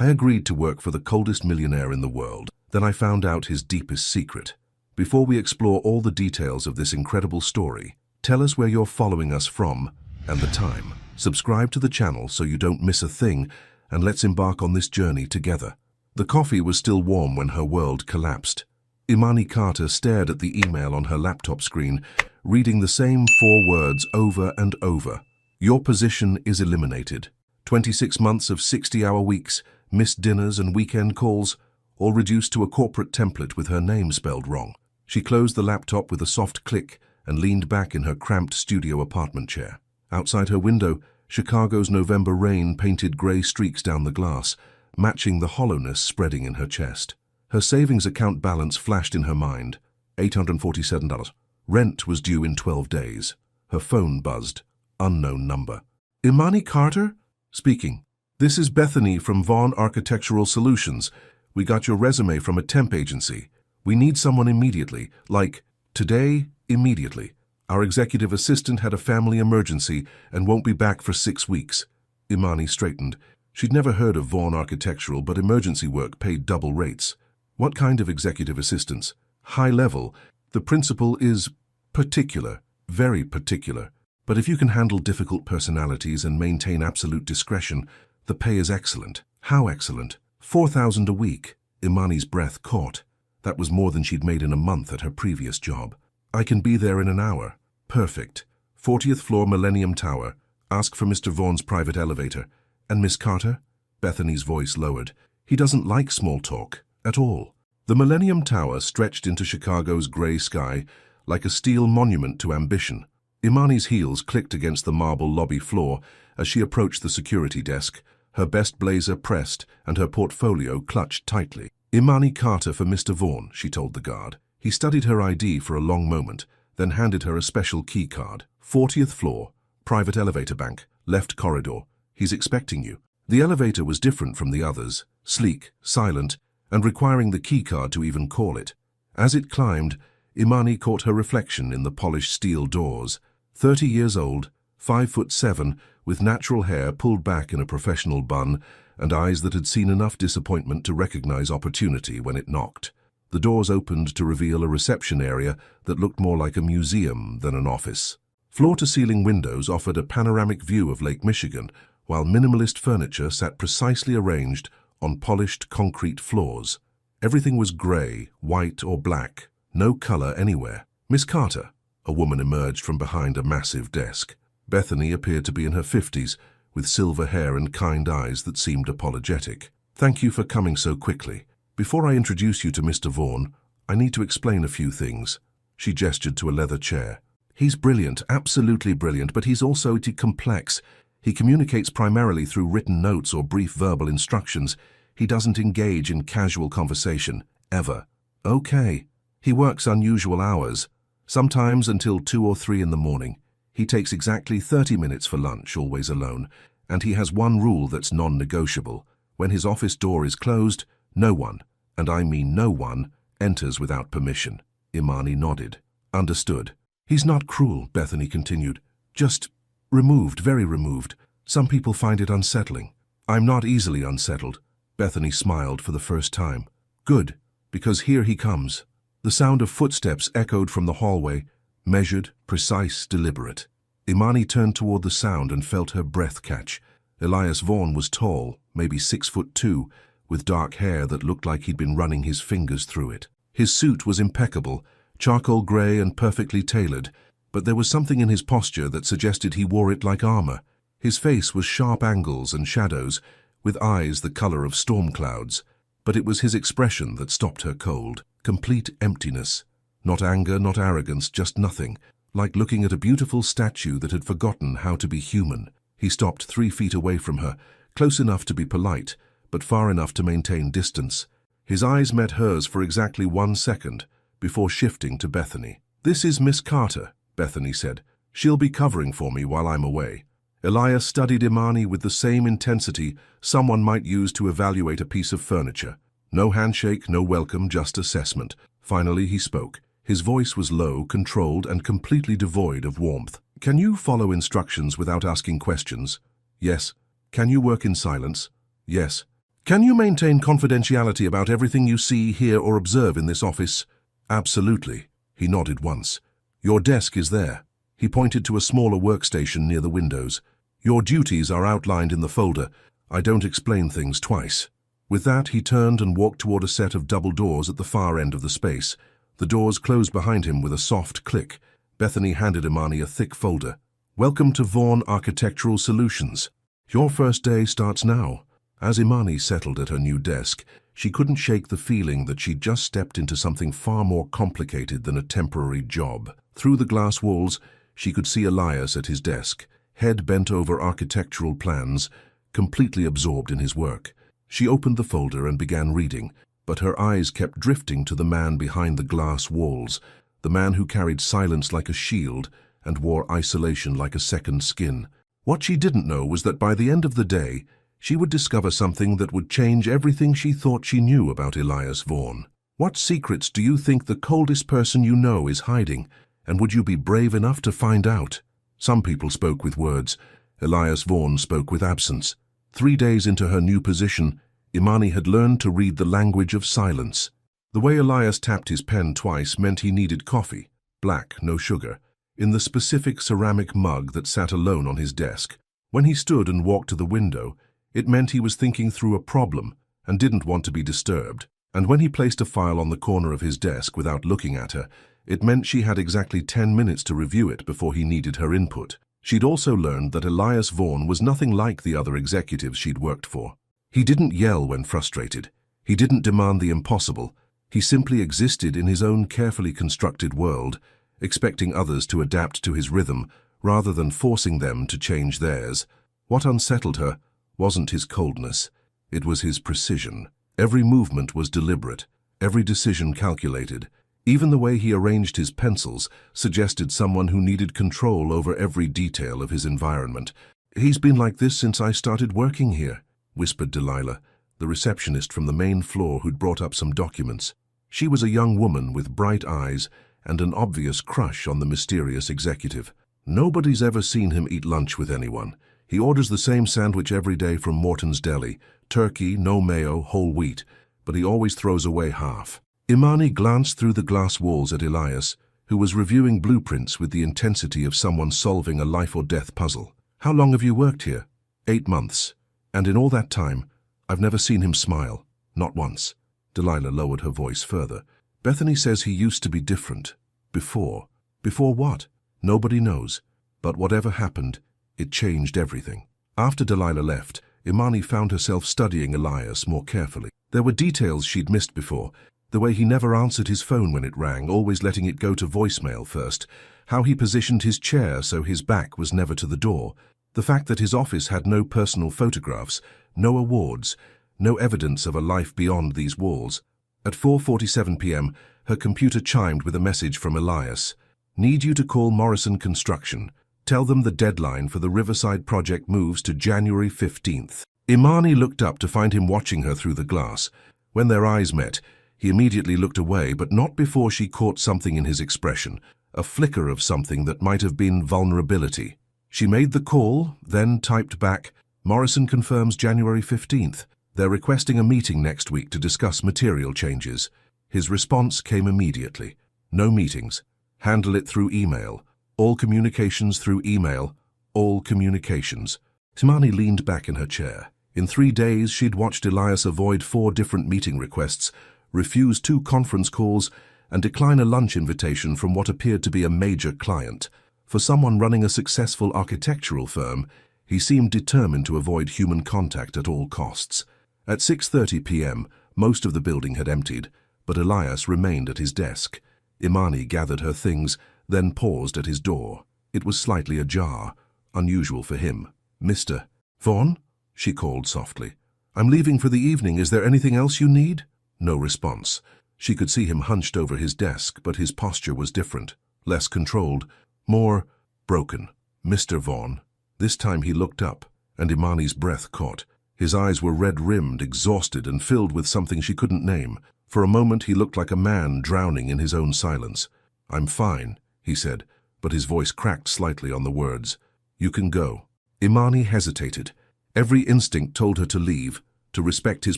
I agreed to work for the coldest millionaire in the world. Then I found out his deepest secret. Before we explore all the details of this incredible story, tell us where you're following us from and the time. Subscribe to the channel so you don't miss a thing, and let's embark on this journey together. The coffee was still warm when her world collapsed. Imani Carter stared at the email on her laptop screen, reading the same 4 words over and over. Your position is eliminated. 26 months of 60-hour weeks, missed dinners and weekend calls, all reduced to a corporate template with her name spelled wrong. She closed the laptop with a soft click and leaned back in her cramped studio apartment chair. Outside her window, Chicago's November rain painted gray streaks down the glass, matching the hollowness spreading in her chest. Her savings account balance flashed in her mind. $847. Rent was due in 12 days. Her phone buzzed. Unknown number. Imani Carter? Speaking. This is Bethany from Vaughn Architectural Solutions. We got your resume from a temp agency. We need someone immediately, like today, immediately. Our executive assistant had a family emergency and won't be back for 6 weeks. Imani straightened. She'd never heard of Vaughn Architectural, but emergency work paid double rates. What kind of executive assistance? High level. The principal is particular, very particular. But if you can handle difficult personalities and maintain absolute discretion, the pay is excellent. How excellent? $4,000 a week. Imani's breath caught. That was more than she'd made in a month at her previous job. I can be there in an hour. Perfect. 40th floor Millennium Tower. Ask for Mr. Vaughn's private elevator. And Miss Carter? Bethany's voice lowered. He doesn't like small talk. At all. The Millennium Tower stretched into Chicago's gray sky like a steel monument to ambition. Imani's heels clicked against the marble lobby floor as she approached the security desk, her best blazer pressed and her portfolio clutched tightly. Imani Carter for Mr. Vaughn, she told the guard. He studied her ID for a long moment, then handed her a special key card. 40th floor, private elevator bank, left corridor. He's expecting you. The elevator was different from the others, sleek, silent, and requiring the key card to even call it. As it climbed, Imani caught her reflection in the polished steel doors. 30 years old, 5'7", with natural hair pulled back in a professional bun and eyes that had seen enough disappointment to recognize opportunity when it knocked. The doors opened to reveal a reception area that looked more like a museum than an office. Floor-to-ceiling windows offered a panoramic view of Lake Michigan, while minimalist furniture sat precisely arranged on polished concrete floors. Everything was gray, white, or black, no color anywhere. Miss Carter, a woman emerged from behind a massive desk. Bethany appeared to be in her 50s, with silver hair and kind eyes that seemed apologetic. Thank you for coming so quickly. Before I introduce you to Mr. Vaughn, I need to explain a few things. She gestured to a leather chair. He's brilliant, absolutely brilliant, but he's also complex. He communicates primarily through written notes or brief verbal instructions. He doesn't engage in casual conversation, ever. Okay. He works unusual hours, sometimes until 2 or 3 in the morning. He takes exactly 30 minutes for lunch, always alone, and he has one rule that's non-negotiable. When his office door is closed, no one, and I mean no one, enters without permission. Imani nodded. Understood. He's not cruel, Bethany continued. Just removed, very removed. Some people find it unsettling. I'm not easily unsettled. Bethany smiled for the first time. Good, because here he comes. The sound of footsteps echoed from the hallway, measured, precise, deliberate. Imani turned toward the sound and felt her breath catch. Elias Vaughn was tall, maybe 6'2", with dark hair that looked like he'd been running his fingers through it. His suit was impeccable, charcoal gray and perfectly tailored, but there was something in his posture that suggested he wore it like armor. His face was sharp angles and shadows, with eyes the color of storm clouds, but it was his expression that stopped her cold. Complete emptiness. Not anger, not arrogance, just nothing, like looking at a beautiful statue that had forgotten how to be human. He stopped 3 feet away from her, close enough to be polite, but far enough to maintain distance. His eyes met hers for exactly 1 second, before shifting to Bethany. This is Miss Carter, Bethany said. She'll be covering for me while I'm away. Elias studied Imani with the same intensity someone might use to evaluate a piece of furniture. No handshake, no welcome, just assessment. Finally, he spoke. His voice was low, controlled, and completely devoid of warmth. Can you follow instructions without asking questions? Yes. Can you work in silence? Yes. Can you maintain confidentiality about everything you see, hear, or observe in this office? Absolutely. He nodded once. Your desk is there. He pointed to a smaller workstation near the windows. Your duties are outlined in the folder. I don't explain things twice. With that, he turned and walked toward a set of double doors at the far end of the space. The doors closed behind him with a soft click. Bethany handed Imani a thick folder. Welcome to Vaughn Architectural Solutions. Your first day starts now. As Imani settled at her new desk, she couldn't shake the feeling that she'd just stepped into something far more complicated than a temporary job. Through the glass walls, she could see Elias at his desk, head bent over architectural plans, completely absorbed in his work. She opened the folder and began reading, but her eyes kept drifting to the man behind the glass walls, the man who carried silence like a shield and wore isolation like a second skin. What she didn't know was that by the end of the day, she would discover something that would change everything she thought she knew about Elias Vaughn. What secrets do you think the coldest person you know is hiding, and would you be brave enough to find out? Some people spoke with words. Elias Vaughn spoke with absence. 3 days into her new position, Imani had learned to read the language of silence. The way Elias tapped his pen twice meant he needed coffee, black, no sugar, in the specific ceramic mug that sat alone on his desk. When he stood and walked to the window, it meant he was thinking through a problem and didn't want to be disturbed. And when he placed a file on the corner of his desk without looking at her, it meant she had exactly 10 minutes to review it before he needed her input. She'd also learned that Elias Vaughn was nothing like the other executives she'd worked for. He didn't yell when frustrated. He didn't demand the impossible. He simply existed in his own carefully constructed world, expecting others to adapt to his rhythm rather than forcing them to change theirs. What unsettled her wasn't his coldness, it was his precision. Every movement was deliberate, every decision calculated. Even the way he arranged his pencils suggested someone who needed control over every detail of his environment. He's been like this since I started working here, whispered Delilah, the receptionist from the main floor who'd brought up some documents. She was a young woman with bright eyes and an obvious crush on the mysterious executive. Nobody's ever seen him eat lunch with anyone. He orders the same sandwich every day from Morton's Deli, turkey, no mayo, whole wheat, but he always throws away half. Imani glanced through the glass walls at Elias, who was reviewing blueprints with the intensity of someone solving a life-or-death puzzle. How long have you worked here? 8 months. And in all that time, I've never seen him smile. Not once. Delilah lowered her voice further. Bethany says he used to be different. Before. Before what? Nobody knows. But whatever happened, it changed everything. After Delilah left, Imani found herself studying Elias more carefully. There were details she'd missed before. The way he never answered his phone when it rang, always letting it go to voicemail first. How he positioned his chair so his back was never to the door. The fact that his office had no personal photographs, no awards, no evidence of a life beyond these walls. At 4:47 p.m., her computer chimed with a message from Elias. Need you to call Morrison Construction. Tell them the deadline for the Riverside project moves to January 15th. Imani looked up to find him watching her through the glass. When their eyes met, he immediately looked away, but not before she caught something in his expression, a flicker of something that might have been vulnerability. She made the call, then typed back, Morrison confirms January 15th. They're requesting a meeting next week to discuss material changes. His response came immediately. No meetings. Handle it through email. All communications through email. All communications. Imani leaned back in her chair. In 3 days, she'd watched Elias avoid 4 different meeting requests, refuse 2 conference calls, and decline a lunch invitation from what appeared to be a major client. For someone running a successful architectural firm, he seemed determined to avoid human contact at all costs. At 6:30 p.m., most of the building had emptied, but Elias remained at his desk. Imani gathered her things, then paused at his door. It was slightly ajar, unusual for him. Mr. Vaughn? She called softly. I'm leaving for the evening. Is there anything else you need? No response. She could see him hunched over his desk, but his posture was different, less controlled, more broken. Mr. Vaughn. This time he looked up, and Imani's breath caught. His eyes were red-rimmed, exhausted, and filled with something she couldn't name. For a moment he looked like a man drowning in his own silence. I'm fine, he said, but his voice cracked slightly on the words. You can go. Imani hesitated. Every instinct told her to leave, to respect his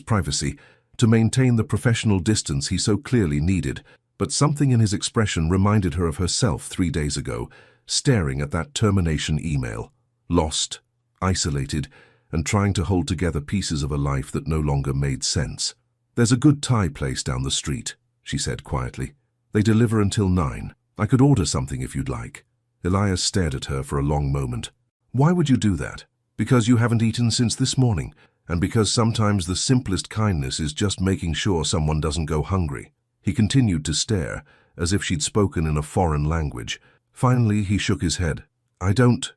privacy, to maintain the professional distance he so clearly needed. But something in his expression reminded her of herself 3 days ago, staring at that termination email, lost, isolated, and trying to hold together pieces of a life that no longer made sense. "There's a good Thai place down the street," she said quietly. "They deliver until 9. I could order something if you'd like." Elias stared at her for a long moment. "Why would you do that?" "Because you haven't eaten since this morning, and because sometimes the simplest kindness is just making sure someone doesn't go hungry." He continued to stare, as if she'd spoken in a foreign language. Finally, he shook his head. I don't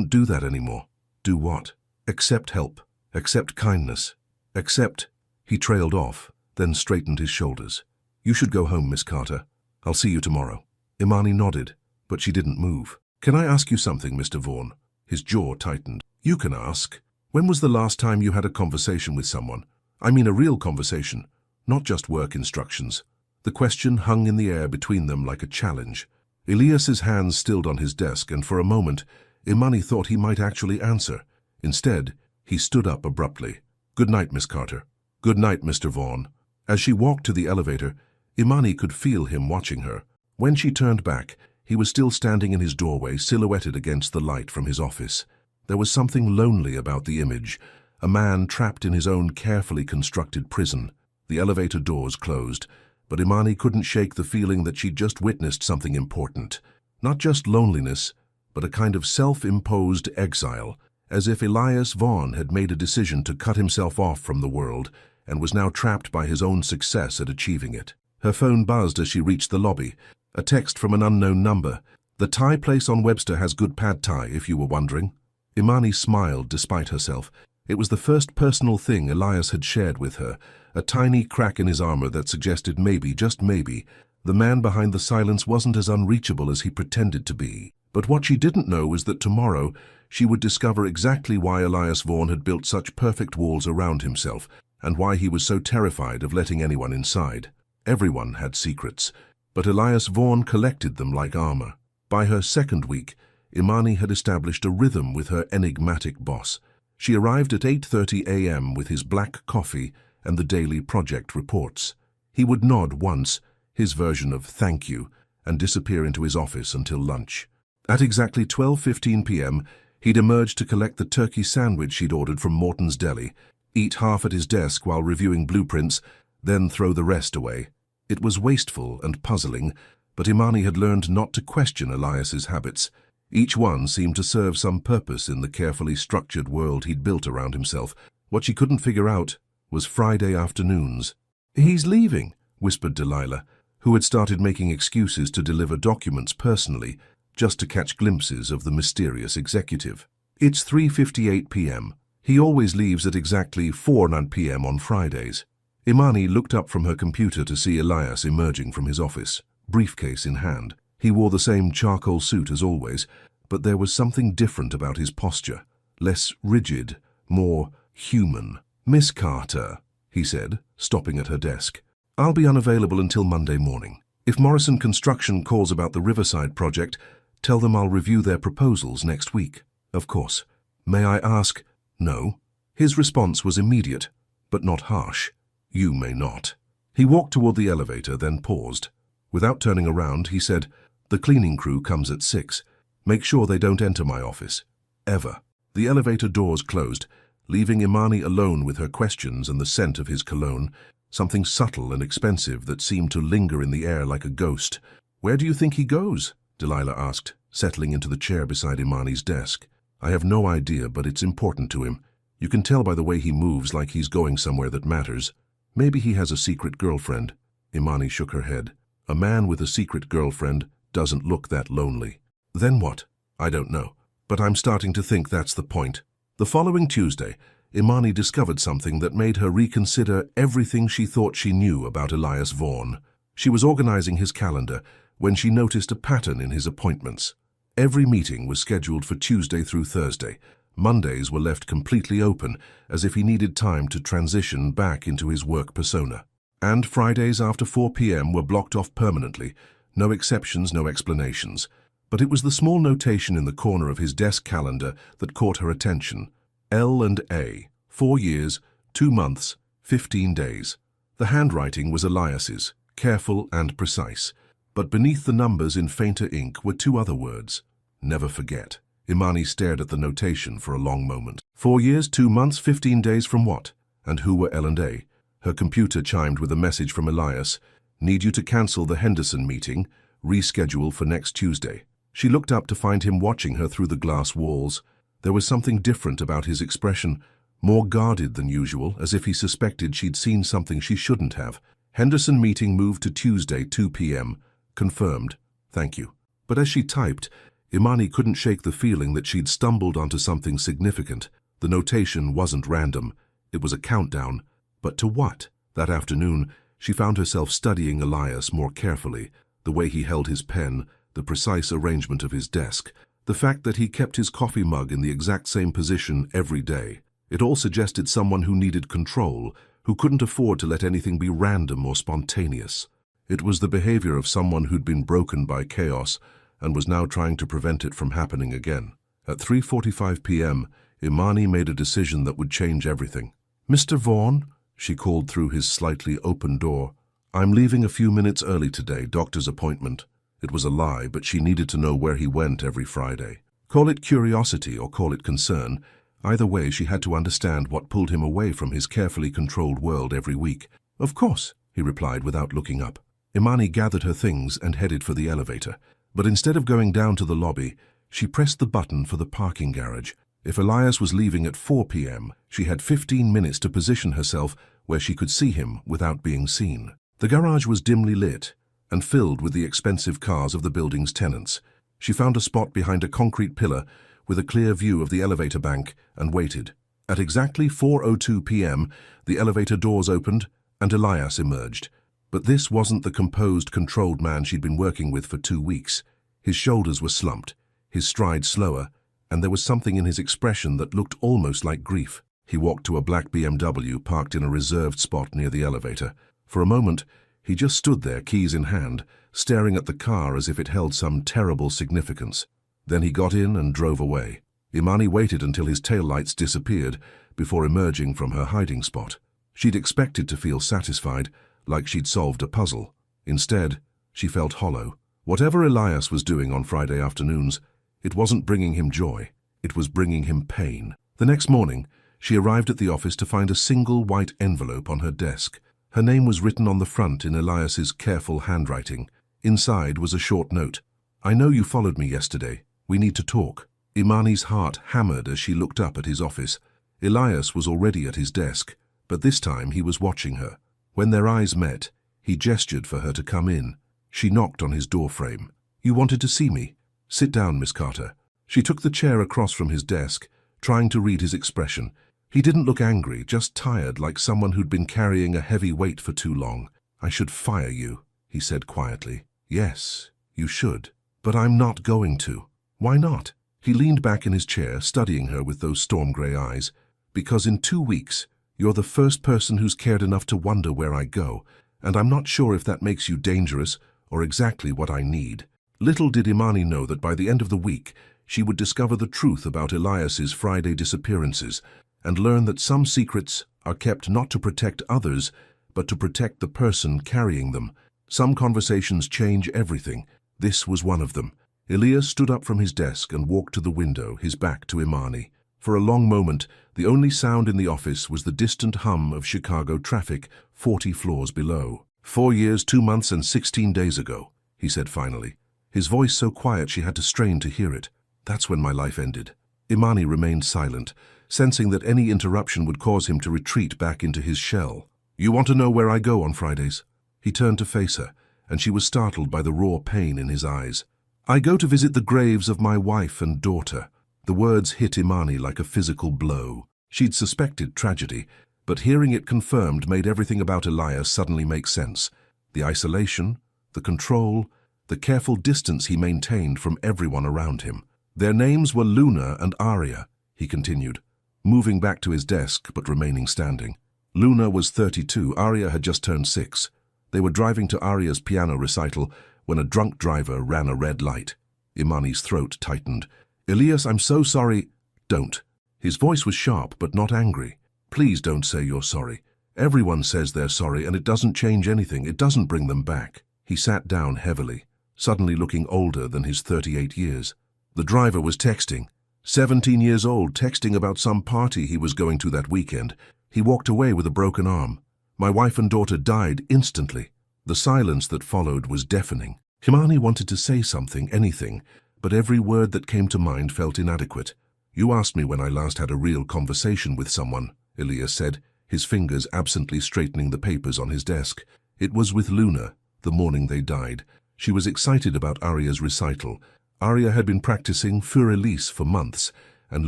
do that anymore." "Do what?" "Accept help. Accept kindness. Accept—" He trailed off, then straightened his shoulders. "You should go home, Miss Carter. I'll see you tomorrow." Imani nodded, but she didn't move. "Can I ask you something, Mr. Vaughan?" His jaw tightened. "You can ask. When was the last time you had a conversation with someone? I mean a real conversation, not just work instructions." The question hung in the air between them like a challenge. Elias's hands stilled on his desk, and for a moment, Imani thought he might actually answer. Instead, he stood up abruptly. "Good night, Miss Carter." "Good night, Mr. Vaughan." As she walked to the elevator, Imani could feel him watching her. When she turned back, he was still standing in his doorway, silhouetted against the light from his office. There was something lonely about the image, a man trapped in his own carefully constructed prison. The elevator doors closed, but Imani couldn't shake the feeling that she'd just witnessed something important. Not just loneliness, but a kind of self-imposed exile, as if Elias Vaughan had made a decision to cut himself off from the world and was now trapped by his own success at achieving it. Her phone buzzed as she reached the lobby. A text from an unknown number. "The Thai place on Webster has good pad Thai, if you were wondering." Imani smiled despite herself. It was the first personal thing Elias had shared with her, a tiny crack in his armor that suggested maybe, just maybe, the man behind the silence wasn't as unreachable as he pretended to be. But what she didn't know was that tomorrow she would discover exactly why Elias Vaughan had built such perfect walls around himself, and why he was so terrified of letting anyone inside. Everyone had secrets, but Elias Vaughan collected them like armor. By her second week, Imani had established a rhythm with her enigmatic boss. She arrived at 8:30 a.m. with his black coffee and the daily project reports. He would nod once, his version of thank you, and disappear into his office until lunch. At exactly 12:15 p.m., he'd emerge to collect the turkey sandwich she'd ordered from Morton's Deli, eat half at his desk while reviewing blueprints, then throw the rest away. It was wasteful and puzzling, but Imani had learned not to question Elias's habits. Each one seemed to serve some purpose in the carefully structured world he'd built around himself. What she couldn't figure out was Friday afternoons. "He's leaving," whispered Delilah, who had started making excuses to deliver documents personally, just to catch glimpses of the mysterious executive. "It's 3:58 p.m. He always leaves at exactly 4:00 p.m. on Fridays." Imani looked up from her computer to see Elias emerging from his office, briefcase in hand. He wore the same charcoal suit as always, but there was something different about his posture, less rigid, more human. "Miss Carter," he said, stopping at her desk, "I'll be unavailable until Monday morning. If Morrison Construction calls about the Riverside project, tell them I'll review their proposals next week." "Of course. May I ask—" "No." His response was immediate, but not harsh. "You may not." He walked toward the elevator, then paused. Without turning around, he said, "The cleaning crew comes at 6. Make sure they don't enter my office. Ever." The elevator doors closed, leaving Imani alone with her questions and the scent of his cologne, something subtle and expensive that seemed to linger in the air like a ghost. "Where do you think he goes?" Delilah asked, settling into the chair beside Imani's desk. "I have no idea, but it's important to him. You can tell by the way he moves like he's going somewhere that matters. Maybe he has a secret girlfriend." Imani shook her head. "A man with a secret girlfriend doesn't look that lonely." "Then what?" "I don't know, but I'm starting to think that's the point." The following Tuesday, Imani discovered something that made her reconsider everything she thought she knew about Elias Vaughan. She was organizing his calendar when she noticed a pattern in his appointments. Every meeting was scheduled for Tuesday through Thursday. Mondays were left completely open, as if he needed time to transition back into his work persona. And Fridays after 4 p.m. were blocked off permanently. No exceptions, no explanations. But it was the small notation in the corner of his desk calendar that caught her attention. L&A, 4 years, 2 months, 15 days. The handwriting was Elias's, careful and precise. But beneath the numbers in fainter ink were 2 other words. Never forget. Imani stared at the notation for a long moment. 4 years, 2 months, 15 days from what? And who were L&A? Her computer chimed with a message from Elias. Need you to cancel the Henderson meeting. Reschedule for next Tuesday. She looked up to find him watching her through the glass walls. There was something different about his expression, more guarded than usual, as if he suspected she'd seen something she shouldn't have. Henderson meeting moved to Tuesday, 2 p.m. Confirmed. Thank you. But as she typed, Imani couldn't shake the feeling that she'd stumbled onto something significant. The notation wasn't random. It was a countdown. But to what? That afternoon, she found herself studying Elias more carefully, the way he held his pen, the precise arrangement of his desk, the fact that he kept his coffee mug in the exact same position every day. It all suggested someone who needed control, who couldn't afford to let anything be random or spontaneous. It was the behavior of someone who'd been broken by chaos and was now trying to prevent it from happening again. At 3:45 p.m., Imani made a decision that would change everything. "Mr. Vaughan," she called through his slightly open door. "I'm leaving a few minutes early today, doctor's appointment." It was a lie, but she needed to know where he went every Friday. Call it curiosity or call it concern. Either way, she had to understand what pulled him away from his carefully controlled world every week. "Of course," he replied without looking up. Imani gathered her things and headed for the elevator. But instead of going down to the lobby, she pressed the button for the parking garage. If Elias was leaving at 4 p.m., she had 15 minutes to position herself where she could see him without being seen. The garage was dimly lit and filled with the expensive cars of the building's tenants. She found a spot behind a concrete pillar with a clear view of the elevator bank and waited. At exactly 4:02 p.m., the elevator doors opened and Elias emerged. But this wasn't the composed, controlled man she'd been working with for 2 weeks. His shoulders were slumped, his stride slower, and there was something in his expression that looked almost like grief. He walked to a black BMW parked in a reserved spot near the elevator. For a moment, he just stood there, keys in hand, staring at the car as if it held some terrible significance. Then he got in and drove away. Imani waited until his taillights disappeared before emerging from her hiding spot. She'd expected to feel satisfied, like she'd solved a puzzle. Instead, she felt hollow. Whatever Elias was doing on Friday afternoons, it wasn't bringing him joy. It was bringing him pain. The next morning, she arrived at the office to find a single white envelope on her desk. Her name was written on the front in Elias's careful handwriting. Inside was a short note. "I know you followed me yesterday. We need to talk." Imani's heart hammered as she looked up at his office. Elias was already at his desk, but this time he was watching her. When their eyes met, he gestured for her to come in. She knocked on his doorframe. "You wanted to see me? Sit down, Miss Carter." She took the chair across from his desk, trying to read his expression. He didn't look angry, just tired, like someone who'd been carrying a heavy weight for too long. "I should fire you," he said quietly. "Yes, you should. But I'm not going to." "Why not?" He leaned back in his chair, studying her with those storm-gray eyes. "Because in 2 weeks, you're the first person who's cared enough to wonder where I go, and I'm not sure if that makes you dangerous or exactly what I need." Little did Imani know that by the end of the week, she would discover the truth about Elias's Friday disappearances and learn that some secrets are kept not to protect others, but to protect the person carrying them. Some conversations change everything. This was one of them. Elias stood up from his desk and walked to the window, his back to Imani. For a long moment, the only sound in the office was the distant hum of Chicago traffic 40 floors below. 4 years, 2 months, and 16 days ago, he said finally. His voice so quiet she had to strain to hear it. "That's when my life ended." Imani remained silent, sensing that any interruption would cause him to retreat back into his shell. "You want to know where I go on Fridays?" He turned to face her, and she was startled by the raw pain in his eyes. "I go to visit the graves of my wife and daughter." The words hit Imani like a physical blow. She'd suspected tragedy, but hearing it confirmed made everything about Elias suddenly make sense. The isolation, the control, the careful distance he maintained from everyone around him. "Their names were Luna and Aria," he continued, moving back to his desk but remaining standing. Luna was 32, Aria had just turned 6. They were driving to Aria's piano recital when a drunk driver ran a red light. Imani's throat tightened. "Elias, I'm so sorry." "Don't." His voice was sharp but not angry. Please don't say you're sorry. Everyone says they're sorry and it doesn't change anything. It doesn't bring them back. He sat down heavily, suddenly looking older than his 38 years. The driver was texting. 17 years old, texting about some party he was going to that weekend. He walked away with a broken arm. My wife and daughter died instantly. The silence that followed was deafening. Imani wanted to say something, anything, but every word that came to mind felt inadequate. You asked me when I last had a real conversation with someone, Elias said, his fingers absently straightening the papers on his desk. It was with Luna, the morning they died. She was excited about Arya's recital. Arya had been practicing für Elise for months, and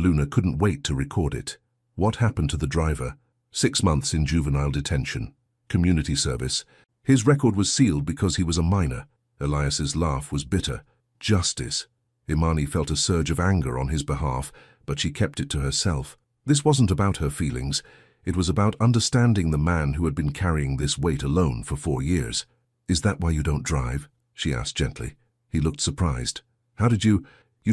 Luna couldn't wait to record it. What happened to the driver? 6 months in juvenile detention. Community service. His record was sealed because he was a minor. Elias's laugh was bitter. Justice. Imani felt a surge of anger on his behalf, but she kept it to herself. This wasn't about her feelings. It was about understanding the man who had been carrying this weight alone for 4 years. Is that why you don't drive? She asked gently. He looked surprised. How did you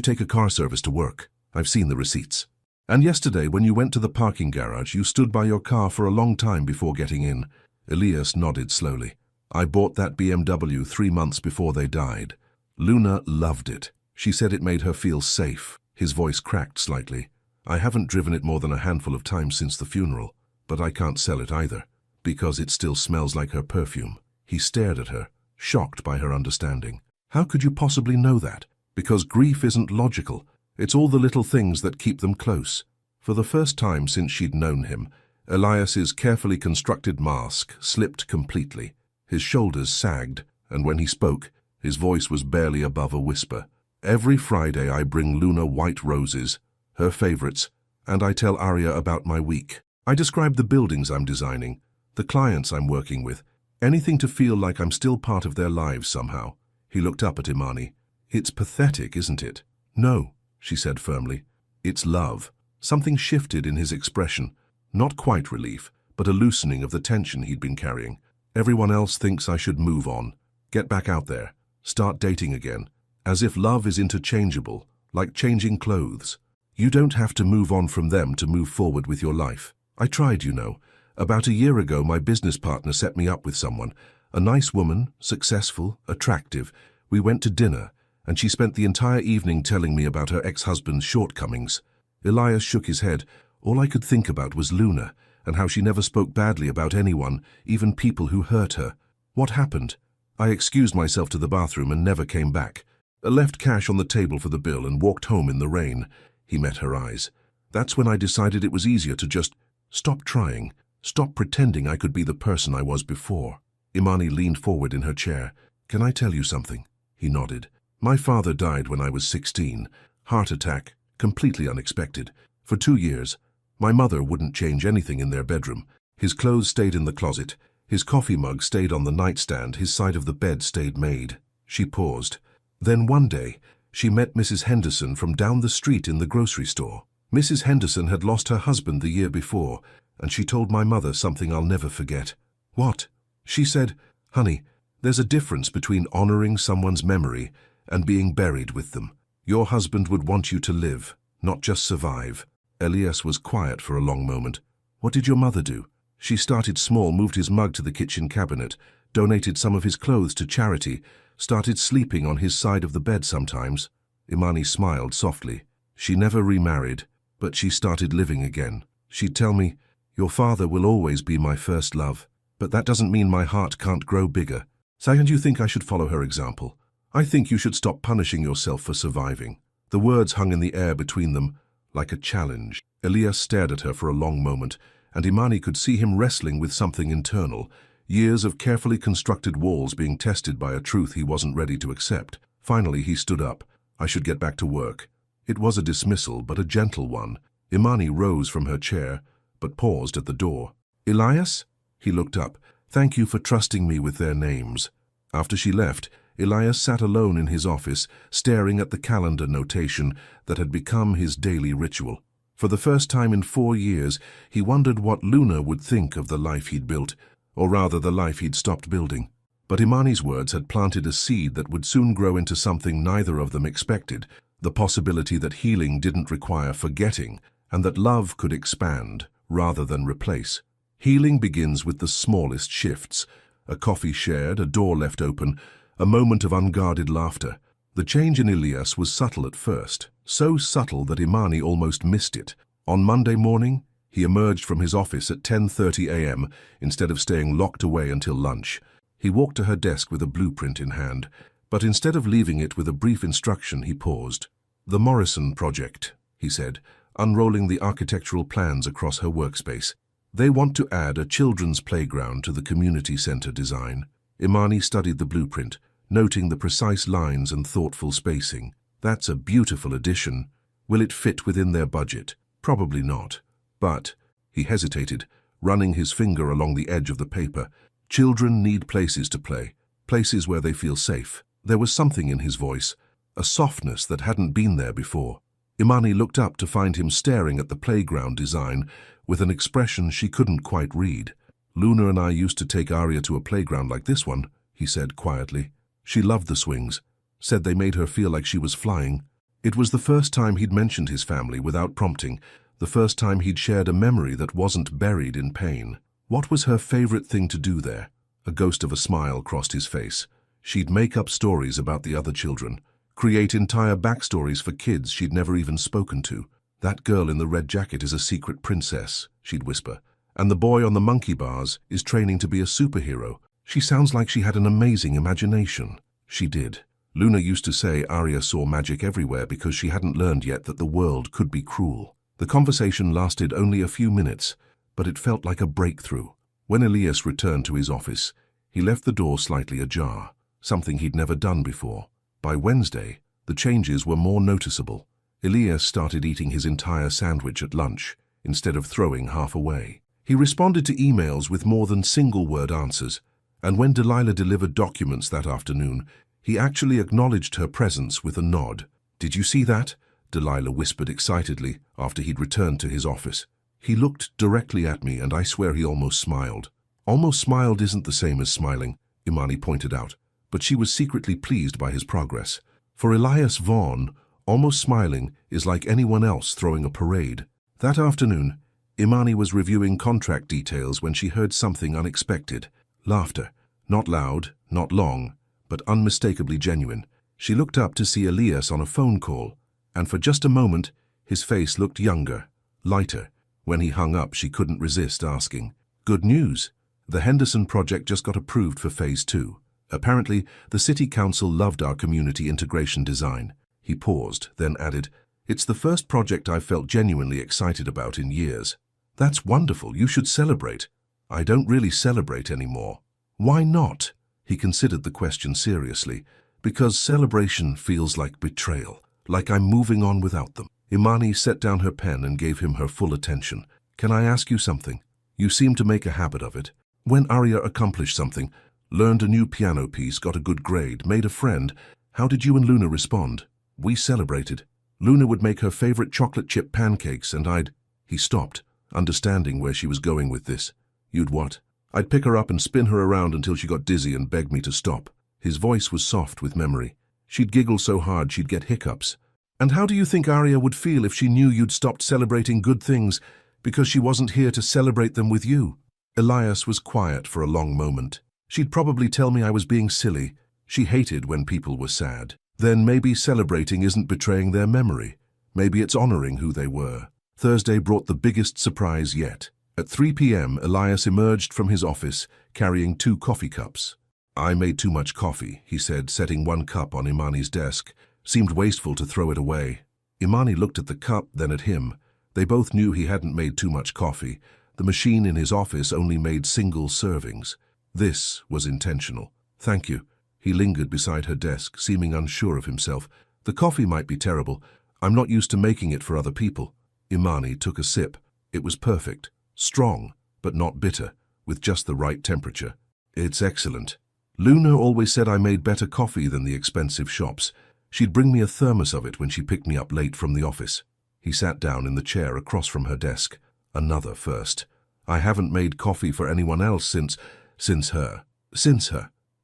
take a car service to work? I've seen the receipts. And yesterday, when you went to the parking garage, you stood by your car for a long time before getting in. Elias nodded slowly. I bought that BMW 3 months before they died. Luna loved it. She said it made her feel safe. His voice cracked slightly. I haven't driven it more than a handful of times since the funeral, but I can't sell it either, because it still smells like her perfume. He stared at her, shocked by her understanding. How could you possibly know that? Because grief isn't logical. It's all the little things that keep them close. For the first time since she'd known him, Elias's carefully constructed mask slipped completely. His shoulders sagged, and when he spoke, his voice was barely above a whisper. Every Friday I bring Luna white roses, her favorites, and I tell Arya about my week. I describe the buildings I'm designing, the clients I'm working with, anything to feel like I'm still part of their lives somehow. He looked up at Imani. It's pathetic, isn't it? No, she said firmly. It's love. Something shifted in his expression. Not quite relief, but a loosening of the tension he'd been carrying. Everyone else thinks I should move on, get back out there, start dating again, as if love is interchangeable, like changing clothes. You don't have to move on from them to move forward with your life. I tried, you know. About a year ago, my business partner set me up with someone. A nice woman, successful, attractive. We went to dinner, and she spent the entire evening telling me about her ex-husband's shortcomings. Elias shook his head. All I could think about was Luna, and how she never spoke badly about anyone, even people who hurt her. What happened? I excused myself to the bathroom and never came back. I left cash on the table for the bill and walked home in the rain. He met her eyes. That's when I decided it was easier to just stop trying, stop pretending I could be the person I was before. Imani leaned forward in her chair. Can I tell you something? He nodded. My father died when I was 16. Heart attack, completely unexpected. For 2 years, my mother wouldn't change anything in their bedroom. His clothes stayed in the closet. His coffee mug stayed on the nightstand. His side of the bed stayed made. She paused. Then one day, she met Mrs. Henderson from down the street in the grocery store. Mrs. Henderson had lost her husband the year before, and she told my mother something I'll never forget. What? She said, honey, there's a difference between honoring someone's memory and being buried with them. Your husband would want you to live, not just survive. Elias was quiet for a long moment. What did your mother do? She started small, moved his mug to the kitchen cabinet, donated some of his clothes to charity, started sleeping on his side of the bed sometimes. Imani smiled softly. She never remarried, but she started living again. She'd tell me, your father will always be my first love, but that doesn't mean my heart can't grow bigger. Second, you think I should follow her example? I think you should stop punishing yourself for surviving. The words hung in the air between them, like a challenge. Elias stared at her for a long moment, and Imani could see him wrestling with something internal, years of carefully constructed walls being tested by a truth he wasn't ready to accept. Finally, he stood up. I should get back to work. It was a dismissal, but a gentle one. Imani rose from her chair, but paused at the door. Elias? He looked up. Thank you for trusting me with their names. After she left, Elias sat alone in his office, staring at the calendar notation that had become his daily ritual. For the first time in 4 years, he wondered what Luna would think of the life he'd built, or rather the life he'd stopped building. But Imani's words had planted a seed that would soon grow into something neither of them expected, the possibility that healing didn't require forgetting, and that love could expand, rather than replace. Healing begins with the smallest shifts. A coffee shared, a door left open, a moment of unguarded laughter. The change in Elias was subtle at first, so subtle that Imani almost missed it. On Monday morning, he emerged from his office at 10:30 a.m. instead of staying locked away until lunch. He walked to her desk with a blueprint in hand, but instead of leaving it with a brief instruction, he paused. "The Morrison Project," he said, unrolling the architectural plans across her workspace. "They want to add a children's playground to the community center design." Imani studied the blueprint, noting the precise lines and thoughtful spacing. "That's a beautiful addition. Will it fit within their budget? Probably not. But," he hesitated, running his finger along the edge of the paper, "children need places to play, places where they feel safe." There was something in his voice, a softness that hadn't been there before. Imani looked up to find him staring at the playground design with an expression she couldn't quite read. "Luna and I used to take Arya to a playground like this one," he said quietly. "She loved the swings, said they made her feel like she was flying." It was the first time he'd mentioned his family without prompting, the first time he'd shared a memory that wasn't buried in pain. What was her favorite thing to do there? A ghost of a smile crossed his face. She'd make up stories about the other children, create entire backstories for kids she'd never even spoken to. "That girl in the red jacket is a secret princess," she'd whisper, "and the boy on the monkey bars is training to be a superhero. She sounds like she had an amazing imagination." She did. Luna used to say Arya saw magic everywhere because she hadn't learned yet that the world could be cruel. The conversation lasted only a few minutes, but it felt like a breakthrough. When Elias returned to his office, he left the door slightly ajar, something he'd never done before. By Wednesday, the changes were more noticeable. Elias started eating his entire sandwich at lunch, instead of throwing half away. He responded to emails with more than single-word answers, and when Delilah delivered documents that afternoon, he actually acknowledged her presence with a nod. "Did you see that?" Delilah whispered excitedly after he'd returned to his office. "He looked directly at me, and I swear he almost smiled." "Almost smiled isn't the same as smiling," Imani pointed out, but she was secretly pleased by his progress. For Elias Vaughn, almost smiling is like anyone else throwing a parade. That afternoon, Imani was reviewing contract details when she heard something unexpected. Laughter. Not loud, not long, but unmistakably genuine. She looked up to see Elias on a phone call, and for just a moment, his face looked younger, lighter. When he hung up, she couldn't resist asking, "Good news. The Henderson project just got approved for Phase 2. Apparently, the City Council loved our community integration design." He paused, then added, "It's the first project I've felt genuinely excited about in years." "That's wonderful. You should celebrate." "I don't really celebrate anymore." "Why not?" He considered the question seriously. "Because celebration feels like betrayal, like I'm moving on without them." Imani set down her pen and gave him her full attention. "Can I ask you something? You seem to make a habit of it. When Arya accomplished something, learned a new piano piece, got a good grade, made a friend, how did you and Luna respond?" "We celebrated. Luna would make her favorite chocolate chip pancakes and I'd—" He stopped, understanding where she was going with this. "You'd what?" "I'd pick her up and spin her around until she got dizzy and begged me to stop." His voice was soft with memory. "She'd giggle so hard she'd get hiccups." "And how do you think Arya would feel if she knew you'd stopped celebrating good things because she wasn't here to celebrate them with you?" Elias was quiet for a long moment. "She'd probably tell me I was being silly. She hated when people were sad." "Then maybe celebrating isn't betraying their memory. Maybe it's honoring who they were." Thursday brought the biggest surprise yet. At 3 p.m., Elias emerged from his office, carrying 2 coffee cups. "I made too much coffee," he said, setting one cup on Imani's desk. Seemed wasteful to throw it away. Imani looked at the cup, then at him. They both knew he hadn't made too much coffee. The machine in his office only made single servings. This was intentional. "Thank you." He lingered beside her desk, seeming unsure of himself. "The coffee might be terrible. I'm not used to making it for other people." Imani took a sip. It was perfect. Strong, but not bitter, with just the right temperature. "It's excellent. Luna always said I made better coffee than the expensive shops. She'd bring me a thermos of it when she picked me up late from the office." He sat down in the chair across from her desk. "Another first. I haven't made coffee for anyone else since her.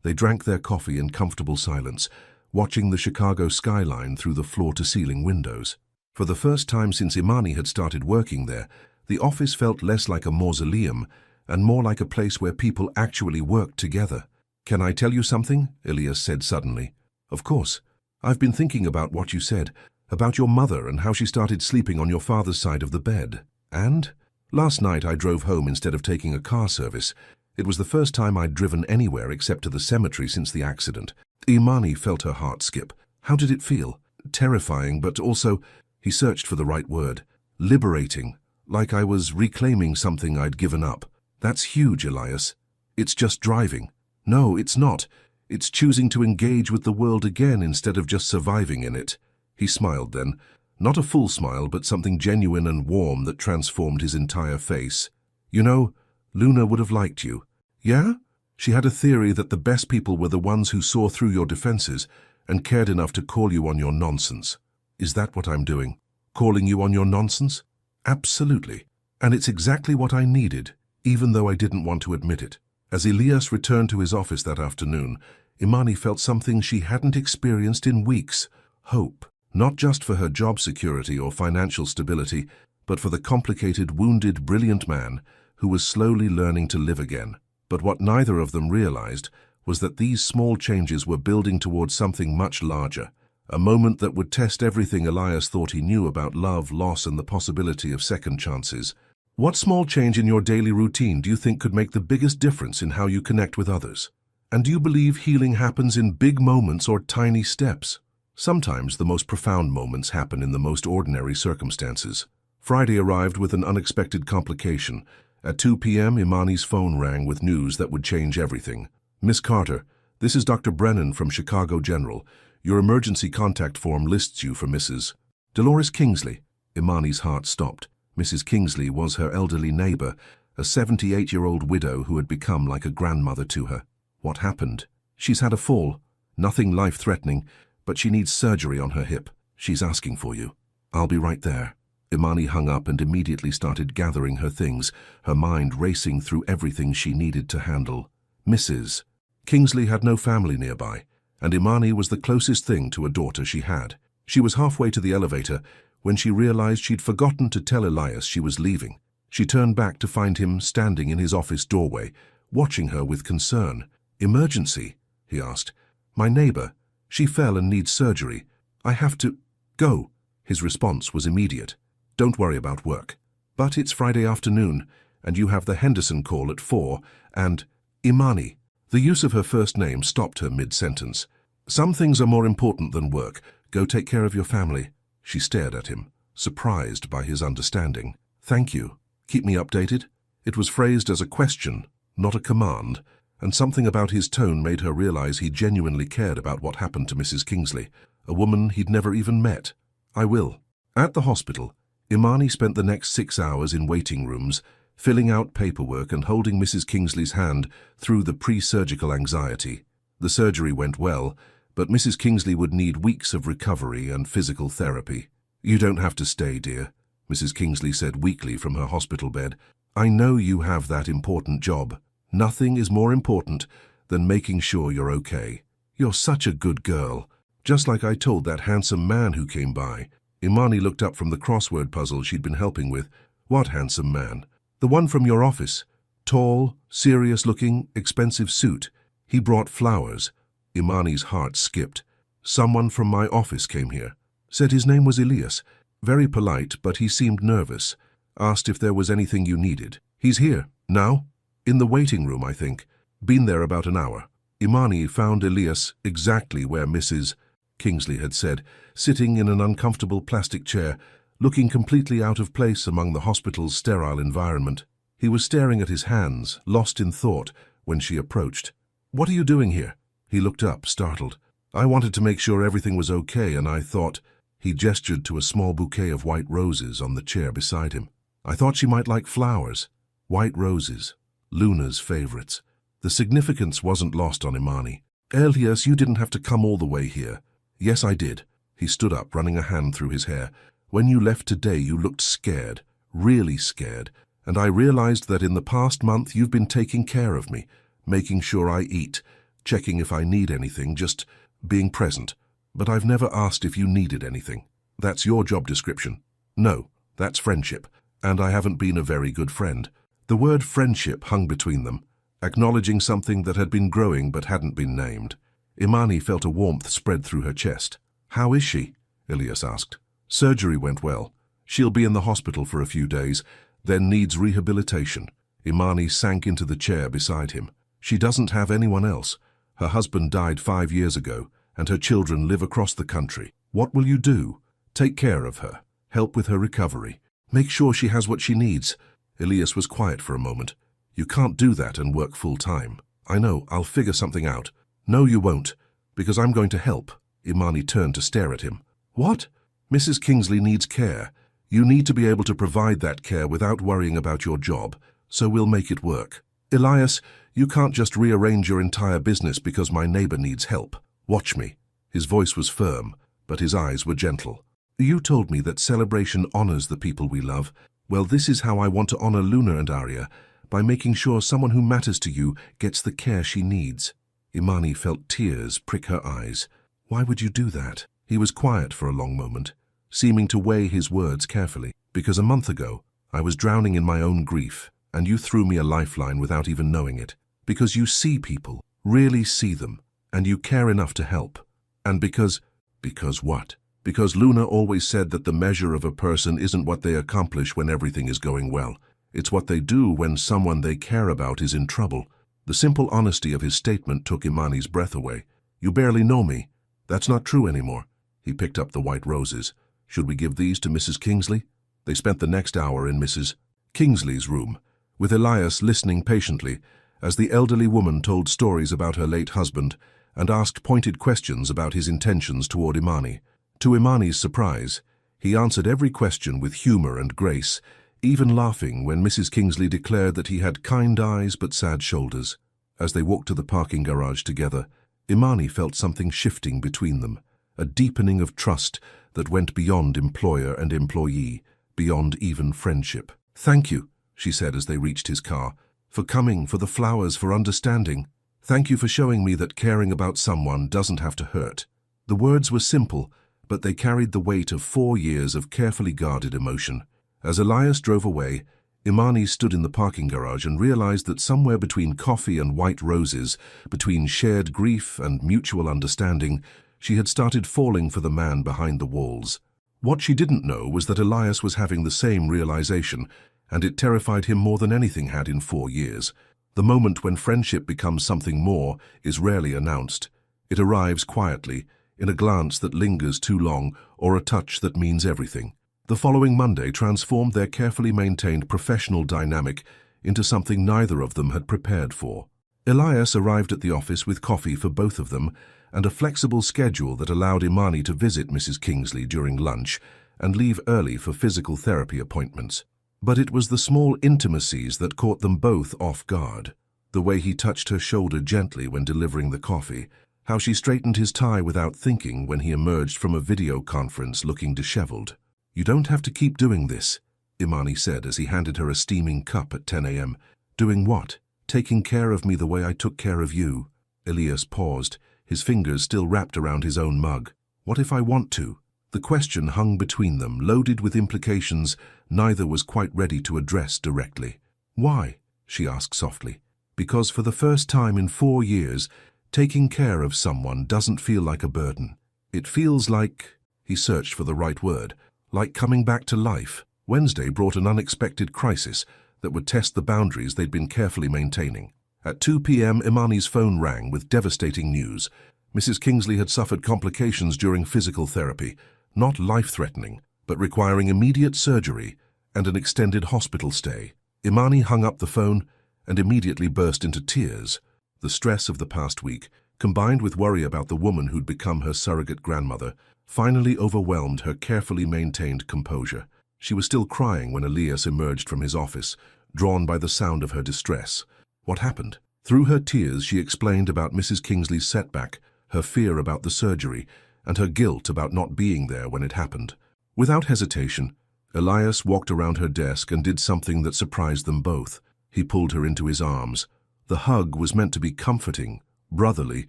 They drank their coffee in comfortable silence, watching the Chicago skyline through the floor-to-ceiling windows. For the first time since Imani had started working there, The office felt less like a mausoleum and more like a place where people actually worked together. "Can I tell you something?" Elias said suddenly. "Of course. I've been thinking about what you said, about your mother and how she started sleeping on your father's side of the bed. And? Last night I drove home instead of taking a car service. It was the first time I'd driven anywhere except to the cemetery since the accident." Imani felt her heart skip. How did it feel? Terrifying, but also, he searched for the right word, liberating, like I was reclaiming something I'd given up. "That's huge, Elias. It's just driving." "No, it's not. It's choosing to engage with the world again instead of just surviving in it." He smiled then. Not a full smile, but something genuine and warm that transformed his entire face. "You know, Luna would have liked you." "Yeah?" She had a theory that the best people were the ones who saw through your defenses and cared enough to call you on your nonsense. Is that what I'm doing? Calling you on your nonsense? Absolutely. And it's exactly what I needed, even though I didn't want to admit it. As Elias returned to his office that afternoon, Imani felt something she hadn't experienced in weeks. Hope. Not just for her job security or financial stability, but for the complicated, wounded, brilliant man who was slowly learning to live again. But what neither of them realized was that these small changes were building towards something much larger, a moment that would test everything Elias thought he knew about love, loss, and the possibility of second chances. What small change in your daily routine do you think could make the biggest difference in how you connect with others? And do you believe healing happens in big moments or tiny steps? Sometimes the most profound moments happen in the most ordinary circumstances. Friday arrived with an unexpected complication. At 2 p.m., Imani's phone rang with news that would change everything. "Miss Carter, this is Dr. Brennan from Chicago General. Your emergency contact form lists you for Mrs. Dolores Kingsley." Imani's heart stopped. Mrs. Kingsley was her elderly neighbor, a 78-year-old widow who had become like a grandmother to her. "What happened?" "She's had a fall. Nothing life-threatening, but she needs surgery on her hip. She's asking for you." "I'll be right there." Imani hung up and immediately started gathering her things, her mind racing through everything she needed to handle. Mrs. Kingsley had no family nearby, and Imani was the closest thing to a daughter she had. She was halfway to the elevator when she realized she'd forgotten to tell Elias she was leaving. She turned back to find him standing in his office doorway, watching her with concern. "Emergency?" he asked. "My neighbor. She fell and needs surgery. I have to go." His response was immediate. "Don't worry about work. But it's Friday afternoon, and you have the Henderson call at 4, and Imani." The use of her first name stopped her mid-sentence. "Some things are more important than work. Go take care of your family." She stared at him, surprised by his understanding. "Thank you. Keep me updated." It was phrased as a question, not a command, and something about his tone made her realize he genuinely cared about what happened to Mrs. Kingsley, a woman he'd never even met. "I will." At the hospital, Imani spent the next 6 hours in waiting rooms, filling out paperwork and holding Mrs. Kingsley's hand through the pre-surgical anxiety. The surgery went well, but Mrs. Kingsley would need weeks of recovery and physical therapy. "You don't have to stay, dear," Mrs. Kingsley said weakly from her hospital bed. "I know you have that important job. Nothing is more important than making sure you're okay. You're such a good girl, just like I told that handsome man who came by." Imani looked up from the crossword puzzle she'd been helping with. "What handsome man?" "The one from your office. Tall, serious-looking, expensive suit. He brought flowers." Imani's heart skipped. "Someone from my office came here. Said his name was Elias. Very polite, but he seemed nervous. Asked if there was anything you needed. He's here. Now? In the waiting room, I think. Been there about an hour." Imani found Elias exactly where Mrs. Kingsley had said, sitting in an uncomfortable plastic chair, looking completely out of place among the hospital's sterile environment. He was staring at his hands, lost in thought, when she approached. "What are you doing here?" He looked up, startled. "I wanted to make sure everything was okay, and I thought—" He gestured to a small bouquet of white roses on the chair beside him. "I thought she might like flowers." White roses, Luna's favorites. The significance wasn't lost on Imani. "Elias, you didn't have to come all the way here." "Yes, I did." He stood up, running a hand through his hair. "When you left today, you looked scared, really scared, and I realized that in the past month you've been taking care of me, making sure I eat, checking if I need anything, just being present. But I've never asked if you needed anything. That's your job description." "No, that's friendship. And I haven't been a very good friend. The word friendship hung between them, acknowledging something that had been growing but hadn't been named. Imani felt a warmth spread through her chest. "How is she?" Elias asked. "Surgery went well. She'll be in the hospital for a few days, then needs rehabilitation." Imani sank into the chair beside him. "She doesn't have anyone else. Her husband died 5 years ago, and her children live across the country. What will you do? Take care of her, help with her recovery. Make sure she has what she needs." Elias was quiet for a moment. "You can't do that and work full-time." "I know, I'll figure something out." "No, you won't, because I'm going to help." Imani turned to stare at him. "What?" "Mrs. Kingsley needs care. You need to be able to provide that care without worrying about your job, so we'll make it work." "Elias, you can't just rearrange your entire business because my neighbor needs help. Watch me." His voice was firm, but his eyes were gentle. "You told me that celebration honors the people we love. Well, this is how I want to honor Luna and Arya, by making sure someone who matters to you gets the care she needs." Imani felt tears prick her eyes. "Why would you do that?" He was quiet for a long moment, seeming to weigh his words carefully. "Because a month ago, I was drowning in my own grief, and you threw me a lifeline without even knowing it. Because you see people, really see them, and you care enough to help. And because..." "Because what?" "Because Luna always said that the measure of a person isn't what they accomplish when everything is going well. It's what they do when someone they care about is in trouble." The simple honesty of his statement took Imani's breath away. "You barely know me. That's not true anymore." He picked up the white roses. "Should we give these to Mrs. Kingsley?" They spent the next hour in Mrs. Kingsley's room, with Elias listening patiently as the elderly woman told stories about her late husband and asked pointed questions about his intentions toward Imani. To Imani's surprise, he answered every question with humor and grace, even laughing when Mrs. Kingsley declared that he had kind eyes but sad shoulders. As they walked to the parking garage together, Imani felt something shifting between them, a deepening of trust that went beyond employer and employee, beyond even friendship. "Thank you," she said as they reached his car, "for coming, for the flowers, for understanding. Thank you for showing me that caring about someone doesn't have to hurt." The words were simple, but they carried the weight of 4 years of carefully guarded emotion. As Elias drove away, Imani stood in the parking garage and realized that somewhere between coffee and white roses, between shared grief and mutual understanding, she had started falling for the man behind the walls. What she didn't know was that Elias was having the same realization, and it terrified him more than anything had in 4 years. The moment when friendship becomes something more is rarely announced. It arrives quietly, in a glance that lingers too long, or a touch that means everything. The following Monday transformed their carefully maintained professional dynamic into something neither of them had prepared for. Elias arrived at the office with coffee for both of them and a flexible schedule that allowed Imani to visit Mrs. Kingsley during lunch and leave early for physical therapy appointments. But it was the small intimacies that caught them both off guard. The way he touched her shoulder gently when delivering the coffee, how she straightened his tie without thinking when he emerged from a video conference looking disheveled. "You don't have to keep doing this," Imani said as he handed her a steaming cup at 10 a.m. "Doing what?" "Taking care of me the way I took care of you." Elias paused, his fingers still wrapped around his own mug. "What if I want to?" The question hung between them, loaded with implications neither was quite ready to address directly. "Why?" she asked softly. "Because for the first time in 4 years, taking care of someone doesn't feel like a burden. It feels like..." He searched for the right word. "Like coming back to life." Wednesday brought an unexpected crisis that would test the boundaries they'd been carefully maintaining. At 2 p.m., Imani's phone rang with devastating news. Mrs. Kingsley had suffered complications during physical therapy, not life-threatening, but requiring immediate surgery and an extended hospital stay. Imani hung up the phone and immediately burst into tears. The stress of the past week, combined with worry about the woman who'd become her surrogate grandmother, finally overwhelmed her carefully maintained composure. She was still crying when Elias emerged from his office, drawn by the sound of her distress. What happened? Through her tears, she explained about Mrs. Kingsley's setback, her fear about the surgery, and her guilt about not being there when it happened. Without hesitation, Elias walked around her desk and did something that surprised them both. He pulled her into his arms. The hug was meant to be comforting, brotherly,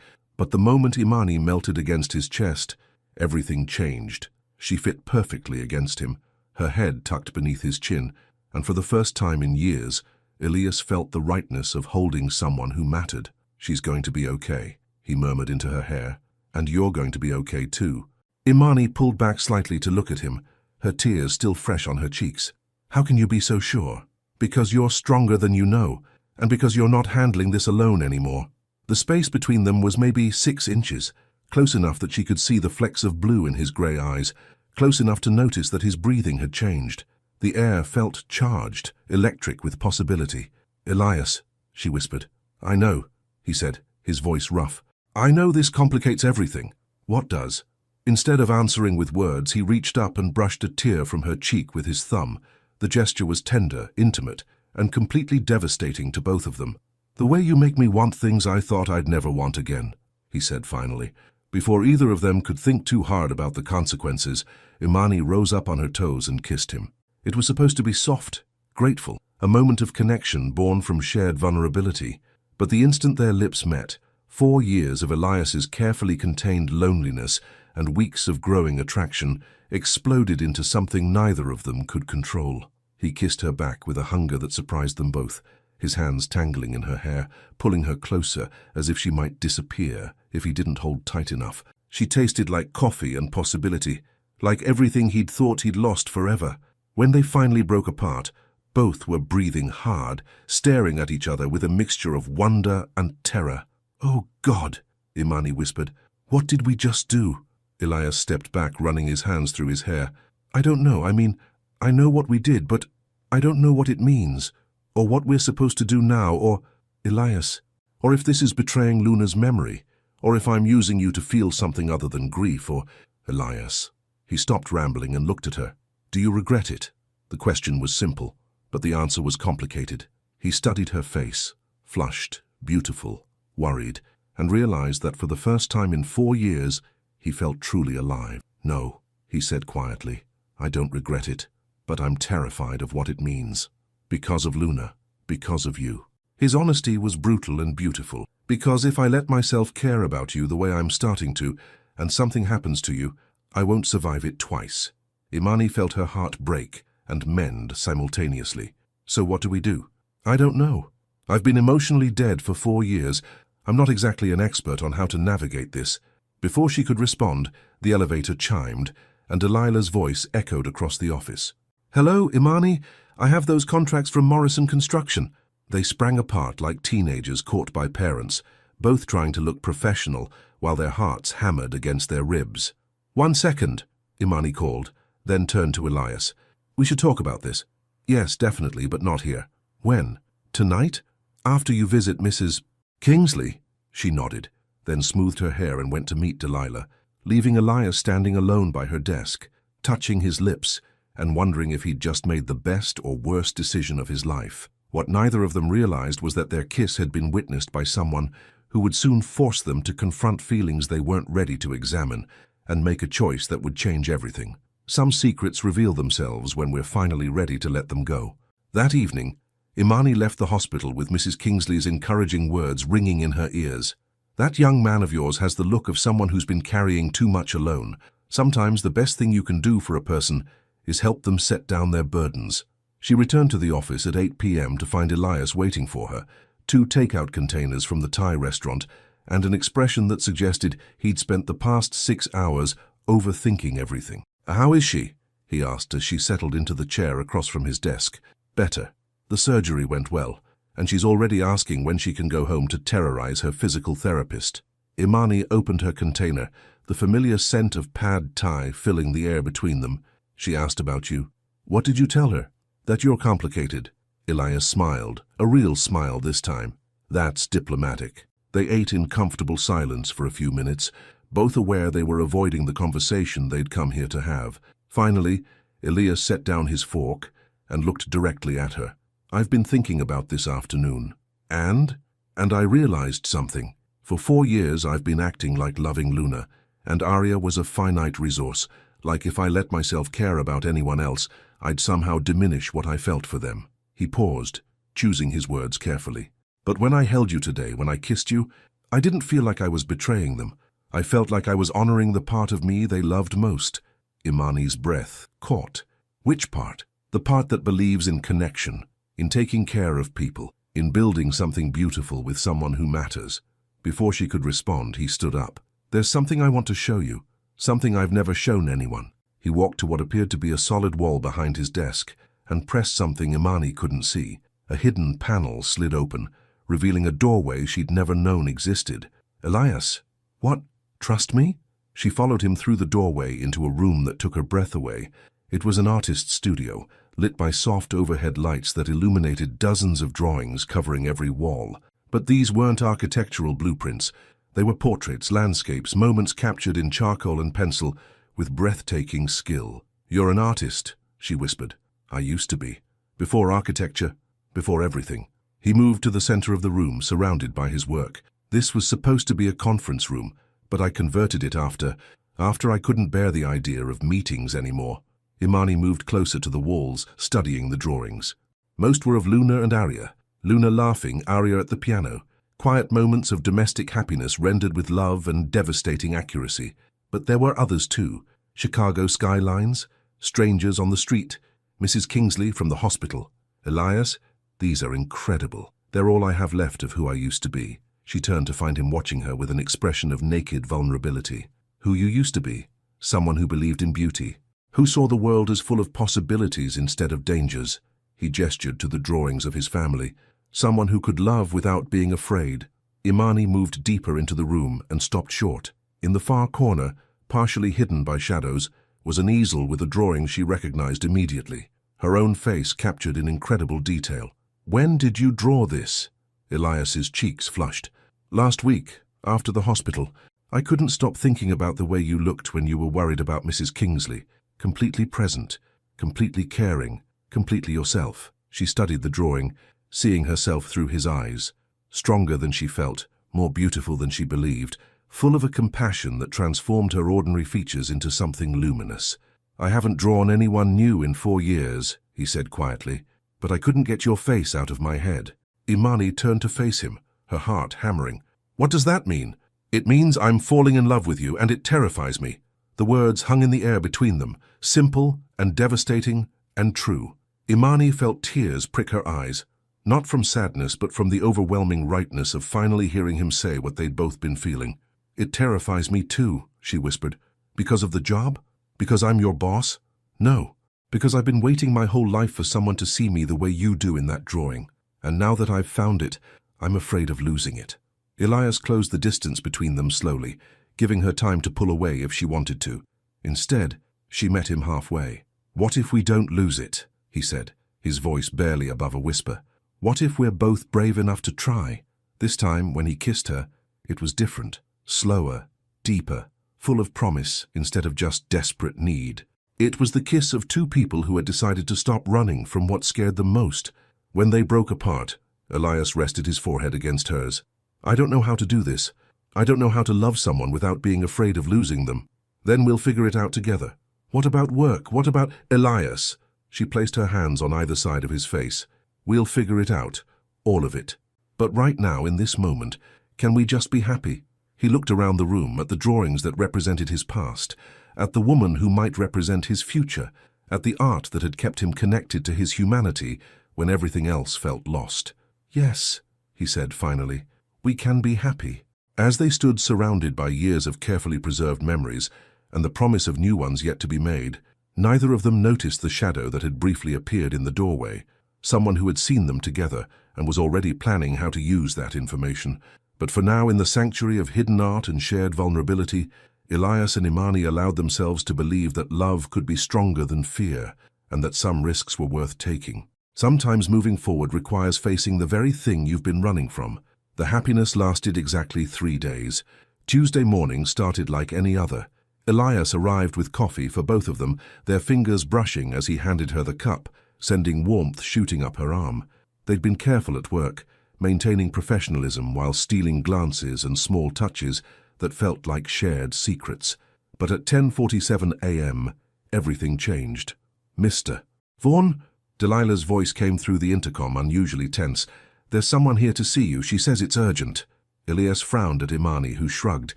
but the moment Imani melted against his chest, everything changed. She fit perfectly against him, her head tucked beneath his chin, and for the first time in years, Elias felt the rightness of holding someone who mattered. "She's going to be okay," he murmured into her hair, "and you're going to be okay too." Imani pulled back slightly to look at him, her tears still fresh on her cheeks. "How can you be so sure?" "Because you're stronger than you know, and because you're not handling this alone anymore." The space between them was maybe 6 inches, close enough that she could see the flecks of blue in his grey eyes, close enough to notice that his breathing had changed. The air felt charged, electric with possibility. "Elias," she whispered. "I know," he said, his voice rough. "I know this complicates everything." "What does?" Instead of answering with words, he reached up and brushed a tear from her cheek with his thumb. The gesture was tender, intimate, and completely devastating to both of them. "The way you make me want things I thought I'd never want again," he said finally. Before either of them could think too hard about the consequences, Imani rose up on her toes and kissed him. It was supposed to be soft, grateful, a moment of connection born from shared vulnerability. But the instant their lips met, 4 years of Elias's carefully contained loneliness and weeks of growing attraction exploded into something neither of them could control. He kissed her back with a hunger that surprised them both, his hands tangling in her hair, pulling her closer as if she might disappear if he didn't hold tight enough. She tasted like coffee and possibility, like everything he'd thought he'd lost forever. When they finally broke apart, both were breathing hard, staring at each other with a mixture of wonder and terror. "Oh God," Imani whispered. "What did we just do?" Elias stepped back, running his hands through his hair. "I don't know. I mean, I know what we did, but I don't know what it means, or what we're supposed to do now, or, Elias, or if this is betraying Luna's memory, or if I'm using you to feel something other than grief, or, Elias." He stopped rambling and looked at her. "Do you regret it?" The question was simple, but the answer was complicated. He studied her face, flushed, beautiful, worried, and realized that for the first time in 4 years, he felt truly alive. "No," he said quietly, "I don't regret it, but I'm terrified of what it means. Because of Luna, because of you." His honesty was brutal and beautiful. "Because if I let myself care about you the way I'm starting to, and something happens to you, I won't survive it twice." Imani felt her heart break and mend simultaneously. "So what do we do?" "I don't know. I've been emotionally dead for 4 years. I'm not exactly an expert on how to navigate this." Before she could respond, the elevator chimed, and Delilah's voice echoed across the office. "Hello, Imani? I have those contracts from Morrison Construction." They sprang apart like teenagers caught by parents, both trying to look professional while their hearts hammered against their ribs. "1 second, Imani called, then turned to Elias. "We should talk about this." "Yes, definitely, but not here." "When? Tonight? After you visit Mrs. Kingsley?" She nodded, then smoothed her hair and went to meet Delilah, leaving Elias standing alone by her desk, touching his lips and wondering if he'd just made the best or worst decision of his life. What neither of them realized was that their kiss had been witnessed by someone who would soon force them to confront feelings they weren't ready to examine and make a choice that would change everything. Some secrets reveal themselves when we're finally ready to let them go. That evening, Imani left the hospital with Mrs. Kingsley's encouraging words ringing in her ears. "That young man of yours has the look of someone who's been carrying too much alone. Sometimes the best thing you can do for a person is help them set down their burdens." She returned to the office at 8 p.m. to find Elias waiting for her, 2 takeout containers from the Thai restaurant, and an expression that suggested he'd spent the past 6 hours overthinking everything. "How is she?" he asked as she settled into the chair across from his desk. "Better. The surgery went well, and she's already asking when she can go home to terrorize her physical therapist." Imani opened her container, the familiar scent of pad Thai filling the air between them. "She asked about you. What did you tell her?" "That you're complicated." Elias smiled, a real smile this time. "That's diplomatic." They ate in comfortable silence for a few minutes, both aware they were avoiding the conversation they'd come here to have. Finally, Elias set down his fork and looked directly at her. "I've been thinking about this afternoon. And I realized something. For 4 years I've been acting like loving Luna, and Arya was a finite resource, like if I let myself care about anyone else, I'd somehow diminish what I felt for them." He paused, choosing his words carefully. "But when I held you today, when I kissed you, I didn't feel like I was betraying them. I felt like I was honoring the part of me they loved most." Imani's breath caught. "Which part?" The part that believes in connection, in taking care of people, in building something beautiful with someone who matters. Before she could respond, he stood up. There's something I want to show you, something I've never shown anyone. He walked to what appeared to be a solid wall behind his desk and pressed something Imani couldn't see. A hidden panel slid open, revealing a doorway she'd never known existed. Elias, what? Trust me? She followed him through the doorway into a room that took her breath away. It was an artist's studio, lit by soft overhead lights that illuminated dozens of drawings covering every wall. But these weren't architectural blueprints. They were portraits, landscapes, moments captured in charcoal and pencil with breathtaking skill. You're an artist, she whispered. I used to be. Before architecture, before everything. He moved to the center of the room, surrounded by his work. This was supposed to be a conference room, but I converted it after I couldn't bear the idea of meetings anymore. Imani moved closer to the walls, studying the drawings. Most were of Luna and Arya. Luna laughing, Arya at the piano. Quiet moments of domestic happiness rendered with love and devastating accuracy. But there were others too. Chicago skylines, strangers on the street, Mrs. Kingsley from the hospital. Elias, these are incredible. They're all I have left of who I used to be. She turned to find him watching her with an expression of naked vulnerability. Who you used to be. Someone who believed in beauty. Who saw the world as full of possibilities instead of dangers. He gestured to the drawings of his family. Someone who could love without being afraid. Imani moved deeper into the room and stopped short. In the far corner, partially hidden by shadows, was an easel with a drawing she recognized immediately. Her own face captured in incredible detail. When did you draw this? Elias's cheeks flushed. Last week, after the hospital. I couldn't stop thinking about the way you looked when you were worried about Mrs. Kingsley. Completely present, completely caring, completely yourself. She studied the drawing, seeing herself through his eyes. Stronger than she felt, more beautiful than she believed, full of a compassion that transformed her ordinary features into something luminous. I haven't drawn anyone new in 4 years, he said quietly, but I couldn't get your face out of my head. Imani turned to face him, her heart hammering. What does that mean? It means I'm falling in love with you, and it terrifies me. The words hung in the air between them, simple and devastating and true. Imani felt tears prick her eyes, not from sadness but from the overwhelming rightness of finally hearing him say what they'd both been feeling. It terrifies me too, she whispered. Because of the job? Because I'm your boss? No, because I've been waiting my whole life for someone to see me the way you do in that drawing. And now that I've found it, I'm afraid of losing it. Elias closed the distance between them slowly, giving her time to pull away if she wanted to. Instead, she met him halfway. What if we don't lose it? He said, his voice barely above a whisper. What if we're both brave enough to try? This time, when he kissed her, it was different, slower, deeper, full of promise instead of just desperate need. It was the kiss of two people who had decided to stop running from what scared them most. When they broke apart, Elias rested his forehead against hers. I don't know how to do this. I don't know how to love someone without being afraid of losing them. Then we'll figure it out together. What about work? What about Elias? She placed her hands on either side of his face. We'll figure it out. All of it. But right now, in this moment, can we just be happy? He looked around the room at the drawings that represented his past, at the woman who might represent his future, at the art that had kept him connected to his humanity when everything else felt lost. Yes, he said finally, we can be happy. As they stood surrounded by years of carefully preserved memories and the promise of new ones yet to be made, neither of them noticed the shadow that had briefly appeared in the doorway, someone who had seen them together and was already planning how to use that information. But for now, in the sanctuary of hidden art and shared vulnerability, Elias and Imani allowed themselves to believe that love could be stronger than fear and that some risks were worth taking. Sometimes moving forward requires facing the very thing you've been running from. The happiness lasted exactly 3 days. Tuesday morning started like any other. Elias arrived with coffee for both of them, their fingers brushing as he handed her the cup, sending warmth shooting up her arm. They'd been careful at work, maintaining professionalism while stealing glances and small touches that felt like shared secrets. But at 10:47 a.m., everything changed. Mr. Vaughn? Delilah's voice came through the intercom, unusually tense. There's someone here to see you. She says it's urgent. Elias frowned at Imani, who shrugged.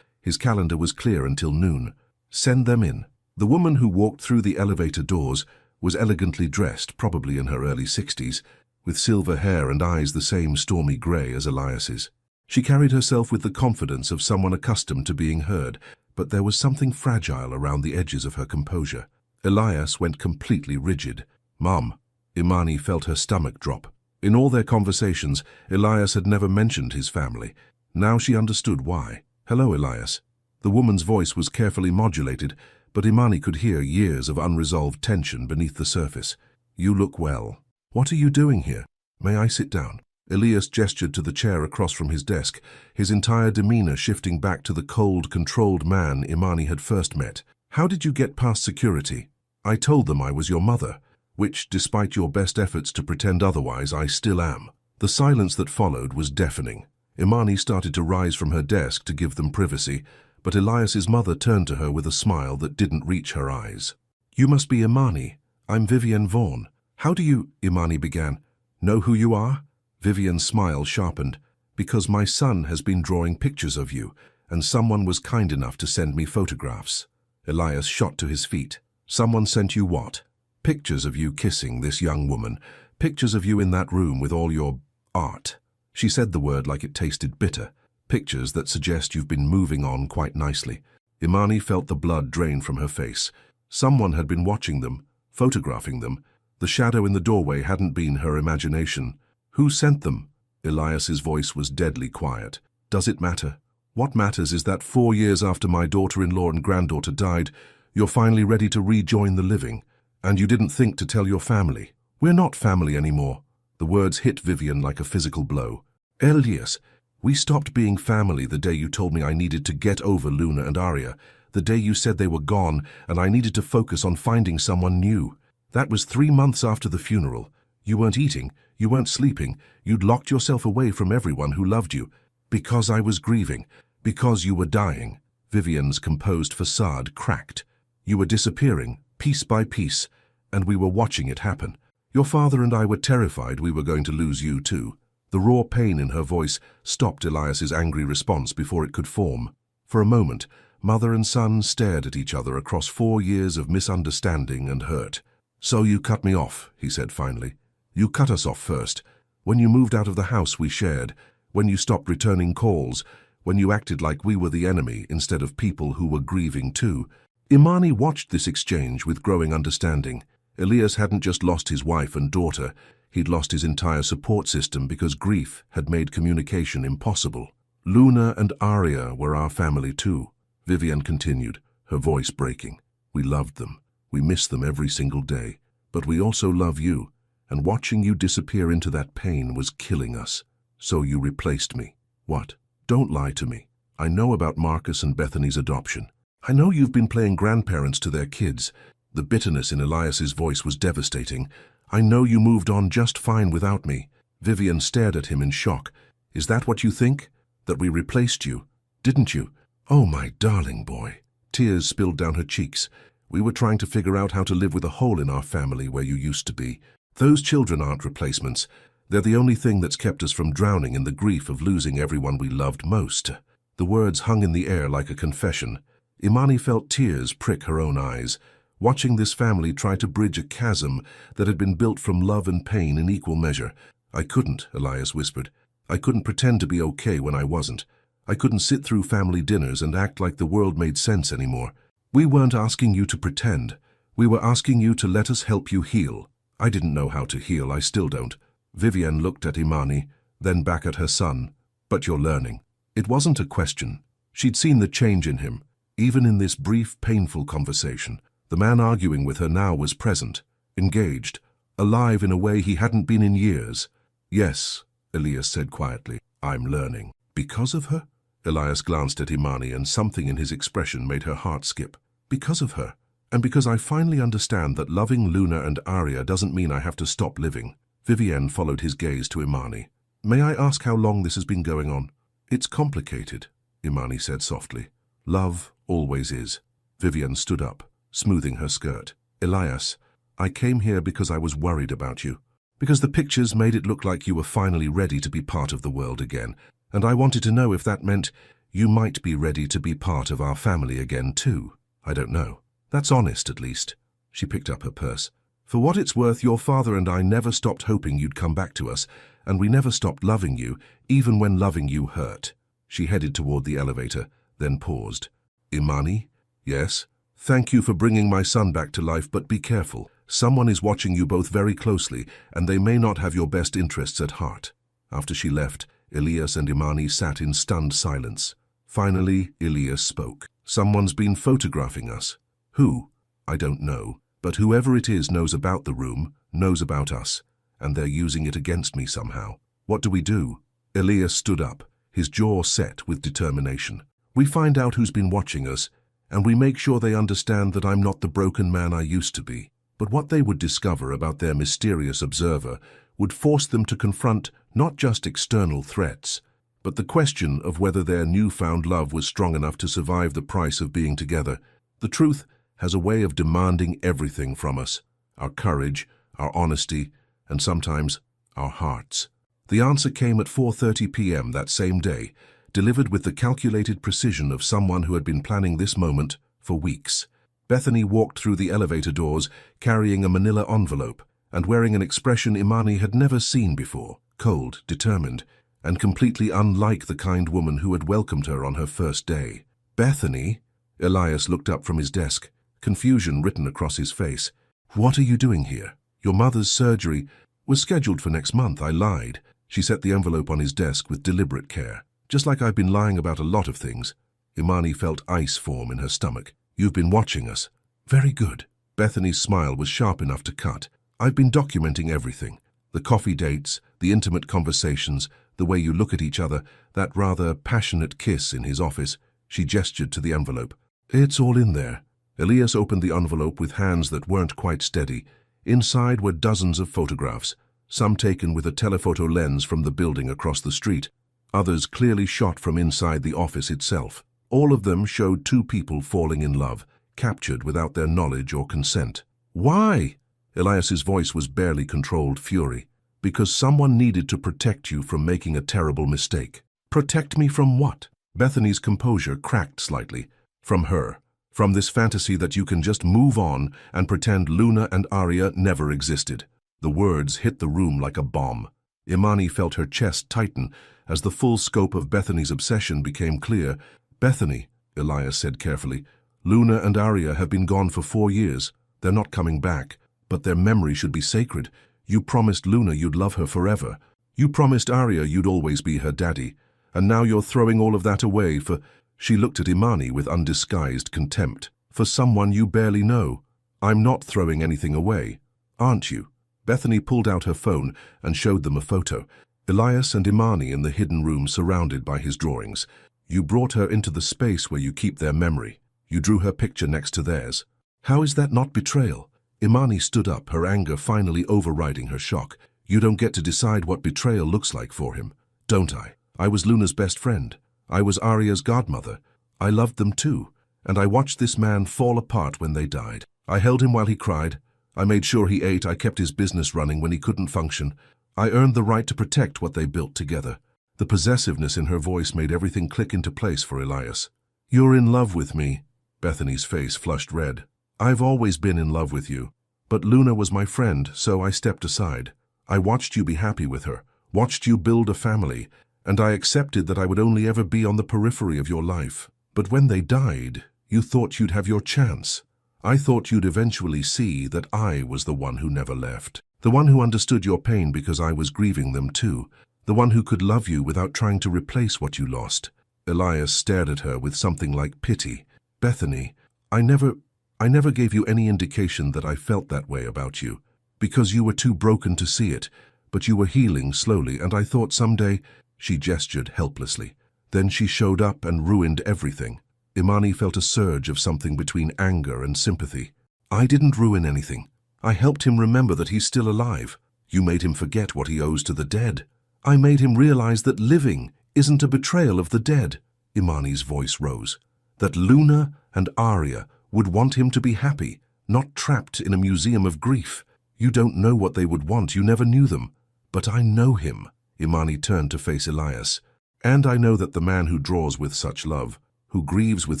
His calendar was clear until noon. Send them in. The woman who walked through the elevator doors was elegantly dressed, probably in her early 60s, with silver hair and eyes the same stormy grey as Elias's. She carried herself with the confidence of someone accustomed to being heard, but there was something fragile around the edges of her composure. Elias went completely rigid. "Mum." Imani felt her stomach drop. In all their conversations, Elias had never mentioned his family. Now she understood why. "Hello, Elias." The woman's voice was carefully modulated, but Imani could hear years of unresolved tension beneath the surface. "You look well. What are you doing here? May I sit down?" Elias gestured to the chair across from his desk, his entire demeanor shifting back to the cold, controlled man Imani had first met. "How did you get past security?" "I told them I was your mother, which, despite your best efforts to pretend otherwise, I still am." The silence that followed was deafening. Imani started to rise from her desk to give them privacy, but Elias's mother turned to her with a smile that didn't reach her eyes. "You must be Imani. I'm Vivian Vaughn. How do you—" Imani began. "Know who you are?" Vivian's smile sharpened. "Because my son has been drawing pictures of you, and someone was kind enough to send me photographs." Elias shot to his feet. "Someone sent you what?" "Pictures of you kissing this young woman. Pictures of you in that room with all your art." She said the word like it tasted bitter. "Pictures that suggest you've been moving on quite nicely." Imani felt the blood drain from her face. Someone had been watching them, photographing them. The shadow in the doorway hadn't been her imagination. "Who sent them?" Elias's voice was deadly quiet. "Does it matter? What matters is that 4 years after my daughter-in-law and granddaughter died, you're finally ready to rejoin the living. And you didn't think to tell your family. We're not family anymore." The words hit Vivian like a physical blow. "Elias, we stopped being family the day you told me I needed to get over Luna and Arya, the day you said they were gone and I needed to focus on finding someone new. That was 3 months after the funeral. You weren't eating, you weren't sleeping, you'd locked yourself away from everyone who loved you. Because I was grieving, because you were dying." Vivian's composed facade cracked. "You were disappearing, piece by piece, and we were watching it happen. Your father and I were terrified we were going to lose you too." The raw pain in her voice stopped Elias's angry response before it could form. For a moment, mother and son stared at each other across 4 years of misunderstanding and hurt. "So you cut me off," he said finally. "You cut us off first. When you moved out of the house we shared, when you stopped returning calls, when you acted like we were the enemy instead of people who were grieving too." Imani watched this exchange with growing understanding. Elias hadn't just lost his wife and daughter, he'd lost his entire support system because grief had made communication impossible. "Luna and Arya were our family too," Vivian continued, her voice breaking. "We loved them. We miss them every single day. But we also love you, and watching you disappear into that pain was killing us. So you replaced me." "What? Don't lie to me. I know about Marcus and Bethany's adoption. I know you've been playing grandparents to their kids." The bitterness in Elias's voice was devastating. "I know you moved on just fine without me." Vivian stared at him in shock. "Is that what you think? That we replaced you? Didn't you?" "Oh, my darling boy." Tears spilled down her cheeks. "We were trying to figure out how to live with a hole in our family where you used to be. Those children aren't replacements. They're the only thing that's kept us from drowning in the grief of losing everyone we loved most." The words hung in the air like a confession. Imani felt tears prick her own eyes, watching this family try to bridge a chasm that had been built from love and pain in equal measure. "I couldn't," Elias whispered. "I couldn't pretend to be okay when I wasn't. I couldn't sit through family dinners and act like the world made sense anymore. We weren't asking you to pretend. We were asking you to let us help you heal." "I didn't know how to heal, I still don't." Vivian looked at Imani, then back at her son. "But you're learning." It wasn't a question. She'd seen the change in him, even in this brief, painful conversation. The man arguing with her now was present, engaged, alive in a way he hadn't been in years. "Yes," Elias said quietly, "I'm learning." "Because of her?" Elias glanced at Imani, and something in his expression made her heart skip. "Because of her. And because I finally understand that loving Luna and Arya doesn't mean I have to stop living." Vivienne followed his gaze to Imani. "May I ask how long this has been going on?" "It's complicated," Imani said softly. "Love always is." Vivienne stood up, smoothing her skirt. "Elias, I came here because I was worried about you. Because the pictures made it look like you were finally ready to be part of the world again. And I wanted to know if that meant you might be ready to be part of our family again too. I don't know. That's honest, at least." She picked up her purse. For what it's worth, your father and I never stopped hoping you'd come back to us, and we never stopped loving you, even when loving you hurt. She headed toward the elevator, then paused. Imani? Yes? Thank you for bringing my son back to life, but be careful. Someone is watching you both very closely, and they may not have your best interests at heart. After she left, Elias and Imani sat in stunned silence. Finally, Elias spoke. Someone's been photographing us. Who? I don't know. But whoever it is knows about the room, knows about us, and they're using it against me somehow. What do we do? Elias stood up, his jaw set with determination. We find out who's been watching us, and we make sure they understand that I'm not the broken man I used to be. But what they would discover about their mysterious observer would force them to confront not just external threats, but the question of whether their newfound love was strong enough to survive the price of being together. The truth has a way of demanding everything from us: our courage, our honesty, and sometimes our hearts. The answer came at 4:30 p.m. that same day, delivered with the calculated precision of someone who had been planning this moment for weeks. Bethany walked through the elevator doors, carrying a manila envelope, and wearing an expression Imani had never seen before: cold, determined, and completely unlike the kind woman who had welcomed her on her first day. Bethany? Elias looked up from his desk, confusion written across his face. What are you doing here? Your mother's surgery was scheduled for next month. I lied. She set the envelope on his desk with deliberate care. Just like I've been lying about a lot of things. Imani felt ice form in her stomach. You've been watching us. Very good. Bethany's smile was sharp enough to cut. I've been documenting everything. The coffee dates, the intimate conversations, the way you look at each other, that rather passionate kiss in his office. She gestured to the envelope. It's all in there. Elias opened the envelope with hands that weren't quite steady. Inside were dozens of photographs, some taken with a telephoto lens from the building across the street, others clearly shot from inside the office itself. All of them showed two people falling in love, captured without their knowledge or consent. Why? Elias's voice was barely controlled fury. Because someone needed to protect you from making a terrible mistake. Protect me from what? Bethany's composure cracked slightly. From her. From this fantasy that you can just move on and pretend Luna and Arya never existed. The words hit the room like a bomb. Imani felt her chest tighten as the full scope of Bethany's obsession became clear. Bethany, Elias said carefully, Luna and Arya have been gone for 4 years. They're not coming back, but their memory should be sacred. You promised Luna you'd love her forever. You promised Arya you'd always be her daddy. And now you're throwing all of that away for... She looked at Imani with undisguised contempt. For someone you barely know. I'm not throwing anything away, aren't you? Bethany pulled out her phone and showed them a photo. Elias and Imani in the hidden room surrounded by his drawings. You brought her into the space where you keep their memory. You drew her picture next to theirs. How is that not betrayal? Imani stood up, her anger finally overriding her shock. You don't get to decide what betrayal looks like for him, don't I? I was Luna's best friend. I was Arya's godmother. I loved them too, and I watched this man fall apart when they died. I held him while he cried. I made sure he ate. I kept his business running when he couldn't function. I earned the right to protect what they built together. The possessiveness in her voice made everything click into place for Elias. You're in love with me. Bethany's face flushed red. I've always been in love with you. But Luna was my friend, so I stepped aside. I watched you be happy with her, watched you build a family, and I accepted that I would only ever be on the periphery of your life. But when they died, you thought you'd have your chance. I thought you'd eventually see that I was the one who never left. The one who understood your pain because I was grieving them too. The one who could love you without trying to replace what you lost. Elias stared at her with something like pity. Bethany, I never gave you any indication that I felt that way about you. Because you were too broken to see it. But you were healing slowly, and I thought someday... She gestured helplessly. Then she showed up and ruined everything. Imani felt a surge of something between anger and sympathy. I didn't ruin anything. I helped him remember that he's still alive. You made him forget what he owes to the dead. I made him realize that living isn't a betrayal of the dead. Imani's voice rose. That Luna and Arya would want him to be happy, not trapped in a museum of grief. You don't know what they would want. You never knew them. But I know him. Imani turned to face Elias. And I know that the man who draws with such love, who grieves with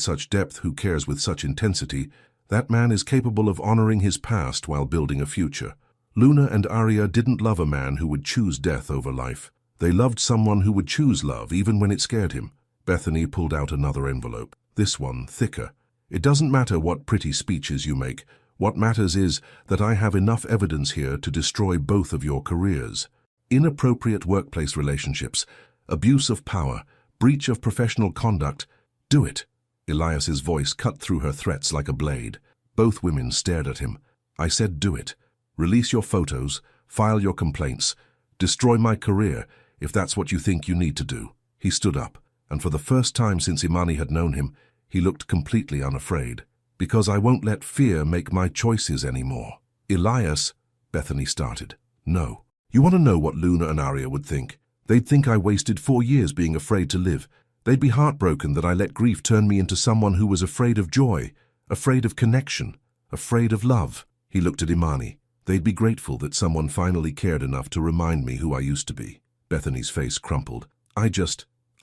such depth, who cares with such intensity, That man is capable of honoring his past while building a future. Luna and Arya didn't love a man who would choose death over life. They loved someone who would choose love even when it scared him. Bethany pulled out another envelope. This one, thicker. It doesn't matter what pretty speeches you make. What matters is that I have enough evidence here to destroy both of your careers. Inappropriate workplace relationships, abuse of power, breach of professional conduct. Do it. Elias's voice cut through her threats like a blade. Both women stared at him. I said do it. Release your photos, file your complaints, destroy my career if that's what you think you need to do. He stood up, and for the first time since Imani had known him, he looked completely unafraid. Because I won't let fear make my choices anymore. Elias, Bethany started. No. You want to know what Luna and Arya would think? They'd think I wasted 4 years being afraid to live. They'd be heartbroken that I let grief turn me into someone who was afraid of joy, afraid of connection, afraid of love. He looked at Imani. They'd be grateful that someone finally cared enough to remind me who I used to be. Bethany's face crumpled. I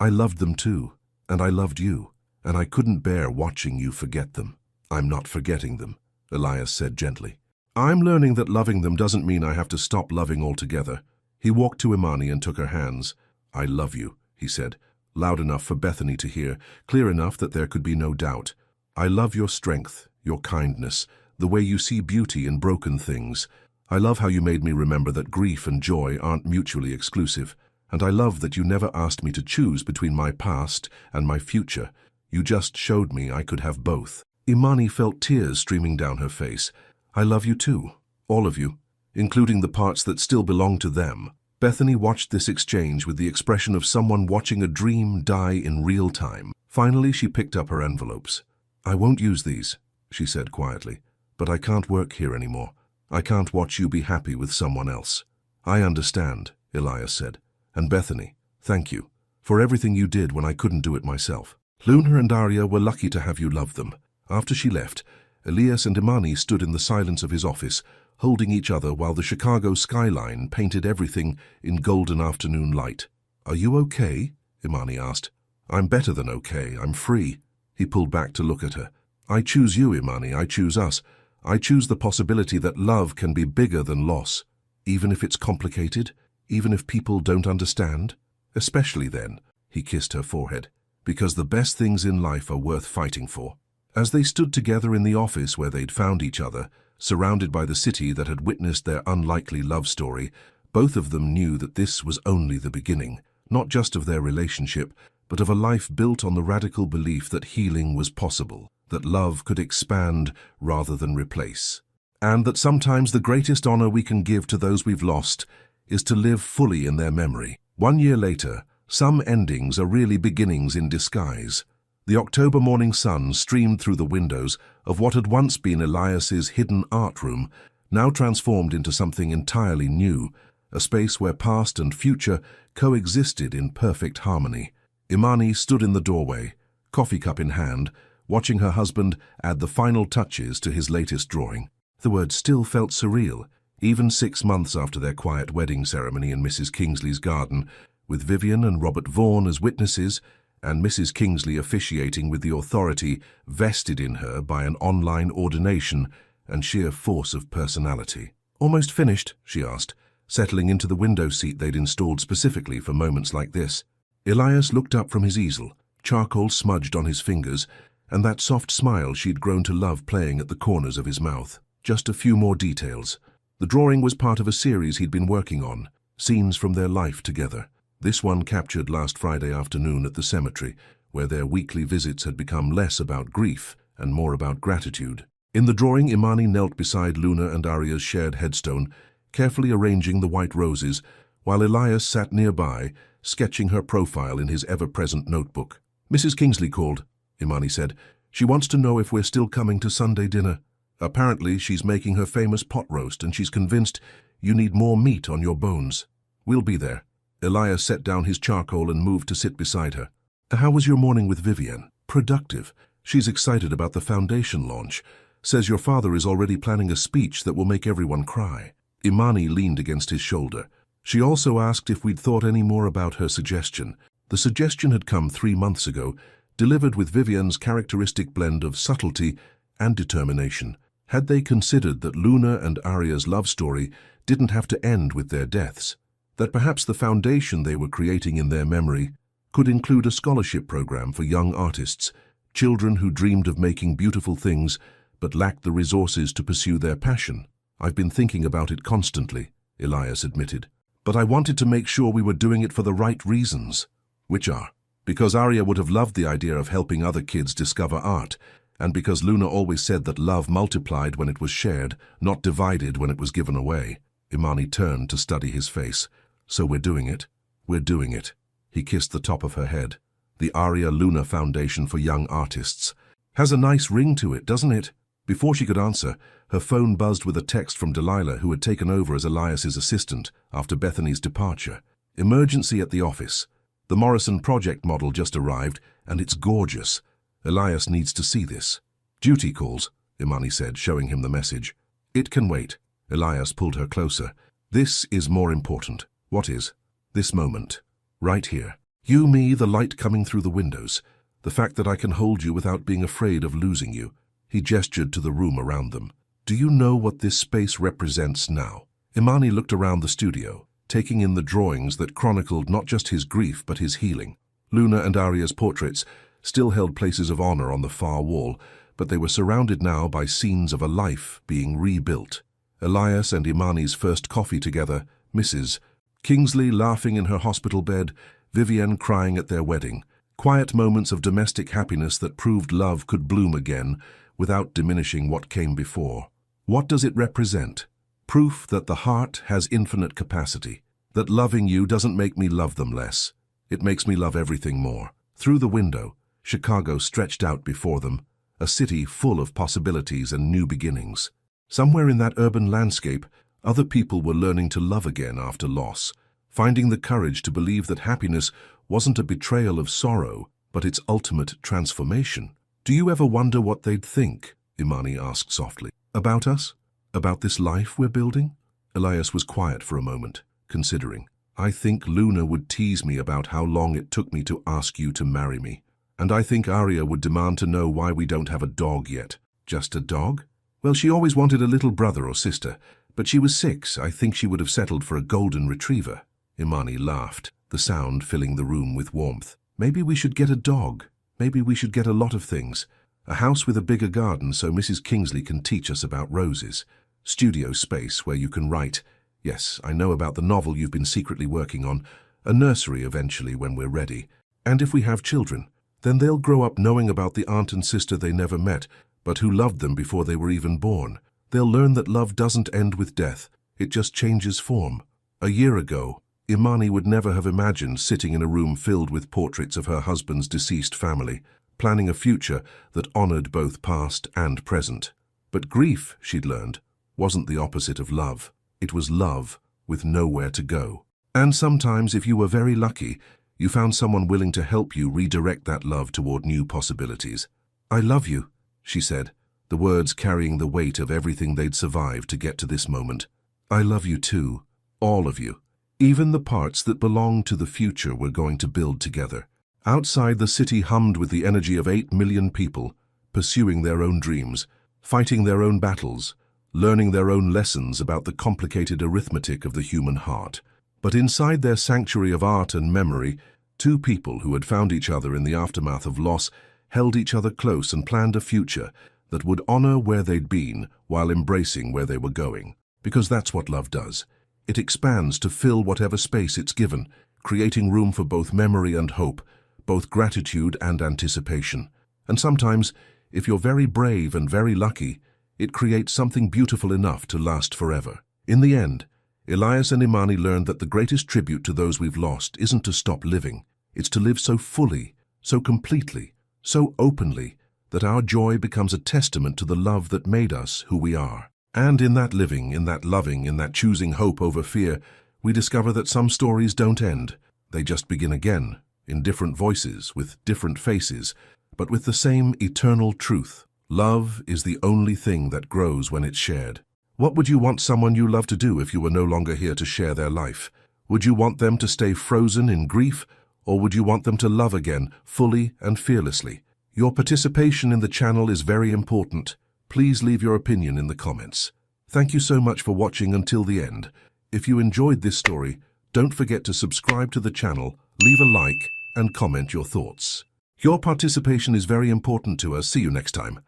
loved them too, and I loved you, and I couldn't bear watching you forget them. I'm not forgetting them, Elias said gently. I'm learning that loving them doesn't mean I have to stop loving altogether. He walked to Imani and took her hands. I love you, he said, loud enough for Bethany to hear, clear enough that there could be no doubt. I love your strength, your kindness, the way you see beauty in broken things. I love how you made me remember that grief and joy aren't mutually exclusive. And I love that you never asked me to choose between my past and my future. You just showed me I could have both. Imani felt tears streaming down her face. I love you too, all of you, including the parts that still belong to them. Bethany watched this exchange with the expression of someone watching a dream die in real time. Finally, she picked up her envelopes. I won't use these, she said quietly, but I can't work here anymore. I can't watch you be happy with someone else. I understand, Elias said. And Bethany, thank you for everything you did when I couldn't do it myself. Luna and Arya were lucky to have you love them. After she left, Elias and Imani stood in the silence of his office, holding each other while the Chicago skyline painted everything in golden afternoon light. Are you okay? Imani asked. I'm better than okay. I'm free. He pulled back to look at her. I choose you, Imani. I choose us. I choose the possibility that love can be bigger than loss, even if it's complicated, even if people don't understand. Especially then, he kissed her forehead, because the best things in life are worth fighting for. As they stood together in the office where they'd found each other, surrounded by the city that had witnessed their unlikely love story, both of them knew that this was only the beginning, not just of their relationship, but of a life built on the radical belief that healing was possible, that love could expand rather than replace, and that sometimes the greatest honor we can give to those we've lost is to live fully in their memory. 1 year later, some endings are really beginnings in disguise. The October morning sun streamed through the windows of what had once been Elias's hidden art room, now transformed into something entirely new, a space where past and future coexisted in perfect harmony. Imani stood in the doorway, coffee cup in hand, watching her husband add the final touches to his latest drawing. The word still felt surreal, even 6 months after their quiet wedding ceremony in Mrs. Kingsley's garden, with Vivian and Robert Vaughan as witnesses, and Mrs. Kingsley officiating with the authority vested in her by an online ordination and sheer force of personality. Almost finished, she asked, settling into the window seat they'd installed specifically for moments like this. Elias looked up from his easel, charcoal smudged on his fingers, and that soft smile she'd grown to love playing at the corners of his mouth. Just a few more details. The drawing was part of a series he'd been working on, scenes from their life together. This one captured last Friday afternoon at the cemetery, where their weekly visits had become less about grief and more about gratitude. In the drawing, Imani knelt beside Luna and Arya's shared headstone, carefully arranging the white roses, while Elias sat nearby, sketching her profile in his ever-present notebook. Mrs. Kingsley called, Imani said. She wants to know if we're still coming to Sunday dinner. Apparently, she's making her famous pot roast, and she's convinced you need more meat on your bones. We'll be there. Elias set down his charcoal and moved to sit beside her. How was your morning with Vivian? Productive. She's excited about the foundation launch. Says your father is already planning a speech that will make everyone cry. Imani leaned against his shoulder. She also asked if we'd thought any more about her suggestion. The suggestion had come 3 months ago, delivered with Vivian's characteristic blend of subtlety and determination. Had they considered that Luna and Arya's love story didn't have to end with their deaths, that perhaps the foundation they were creating in their memory could include a scholarship program for young artists, children who dreamed of making beautiful things but lacked the resources to pursue their passion. I've been thinking about it constantly, Elias admitted. But I wanted to make sure we were doing it for the right reasons. Which are? Because Arya would have loved the idea of helping other kids discover art, and because Luna always said that love multiplied when it was shared, not divided when it was given away. Imani turned to study his face. So we're doing it? We're doing it. He kissed the top of her head. The Arya-Luna Foundation for Young Artists. Has a nice ring to it, doesn't it? Before she could answer, her phone buzzed with a text from Delilah, who had taken over as Elias's assistant after Bethany's departure. Emergency at the office. The Morrison project model just arrived, and it's gorgeous. Elias needs to see this. Duty calls, Imani said, showing him the message. It can wait. Elias pulled her closer. This is more important. What is? This moment. Right here. You, me, the light coming through the windows. The fact that I can hold you without being afraid of losing you. He gestured to the room around them. Do you know what this space represents now? Imani looked around the studio, taking in the drawings that chronicled not just his grief but his healing. Luna and Arya's portraits still held places of honor on the far wall, but they were surrounded now by scenes of a life being rebuilt. Elias and Imani's first coffee together, Mrs. Kingsley laughing in her hospital bed, Vivienne crying at their wedding. Quiet moments of domestic happiness that proved love could bloom again without diminishing what came before. What does it represent? Proof that the heart has infinite capacity, that loving you doesn't make me love them less. It makes me love everything more. Through the window, Chicago stretched out before them, a city full of possibilities and new beginnings. Somewhere in that urban landscape, other people were learning to love again after loss, finding the courage to believe that happiness wasn't a betrayal of sorrow, but its ultimate transformation. Do you ever wonder what they'd think? Imani asked softly. About us? About this life we're building? Elias was quiet for a moment, considering. I think Luna would tease me about how long it took me to ask you to marry me. And I think Arya would demand to know why we don't have a dog yet. Just a dog? Well, she always wanted a little brother or sister, but she was 6. I think she would have settled for a golden retriever. Imani laughed, the sound filling the room with warmth. Maybe we should get a dog. Maybe we should get a lot of things. A house with a bigger garden so Mrs. Kingsley can teach us about roses. Studio space where you can write. Yes, I know about the novel you've been secretly working on. A nursery eventually when we're ready. And if we have children, then they'll grow up knowing about the aunt and sister they never met, but who loved them before they were even born. They'll learn that love doesn't end with death. It just changes form. A year ago, Imani would never have imagined sitting in a room filled with portraits of her husband's deceased family, planning a future that honored both past and present. But grief, she'd learned, wasn't the opposite of love. It was love with nowhere to go. And sometimes, if you were very lucky, you found someone willing to help you redirect that love toward new possibilities. I love you, she said, the words carrying the weight of everything they'd survived to get to this moment. I love you too, all of you. Even the parts that belonged to the future we're going to build together. Outside, the city hummed with the energy of 8 million people, pursuing their own dreams, fighting their own battles, learning their own lessons about the complicated arithmetic of the human heart. But inside their sanctuary of art and memory, 2 people who had found each other in the aftermath of loss held each other close and planned a future that would honor where they'd been while embracing where they were going. Because that's what love does. It expands to fill whatever space it's given, creating room for both memory and hope, both gratitude and anticipation. And sometimes, if you're very brave and very lucky, it creates something beautiful enough to last forever. In the end, Elias and Imani learned that the greatest tribute to those we've lost isn't to stop living. It's to live so fully, so completely, so openly, that our joy becomes a testament to the love that made us who we are. And in that living, in that loving, in that choosing hope over fear, we discover that some stories don't end. They just begin again, in different voices, with different faces, but with the same eternal truth. Love is the only thing that grows when it's shared. What would you want someone you love to do if you were no longer here to share their life? Would you want them to stay frozen in grief, or would you want them to love again, fully and fearlessly? Your participation in the channel is very important. Please leave your opinion in the comments. Thank you so much for watching until the end. If you enjoyed this story, don't forget to subscribe to the channel, leave a like, and comment your thoughts. Your participation is very important to us. See you next time.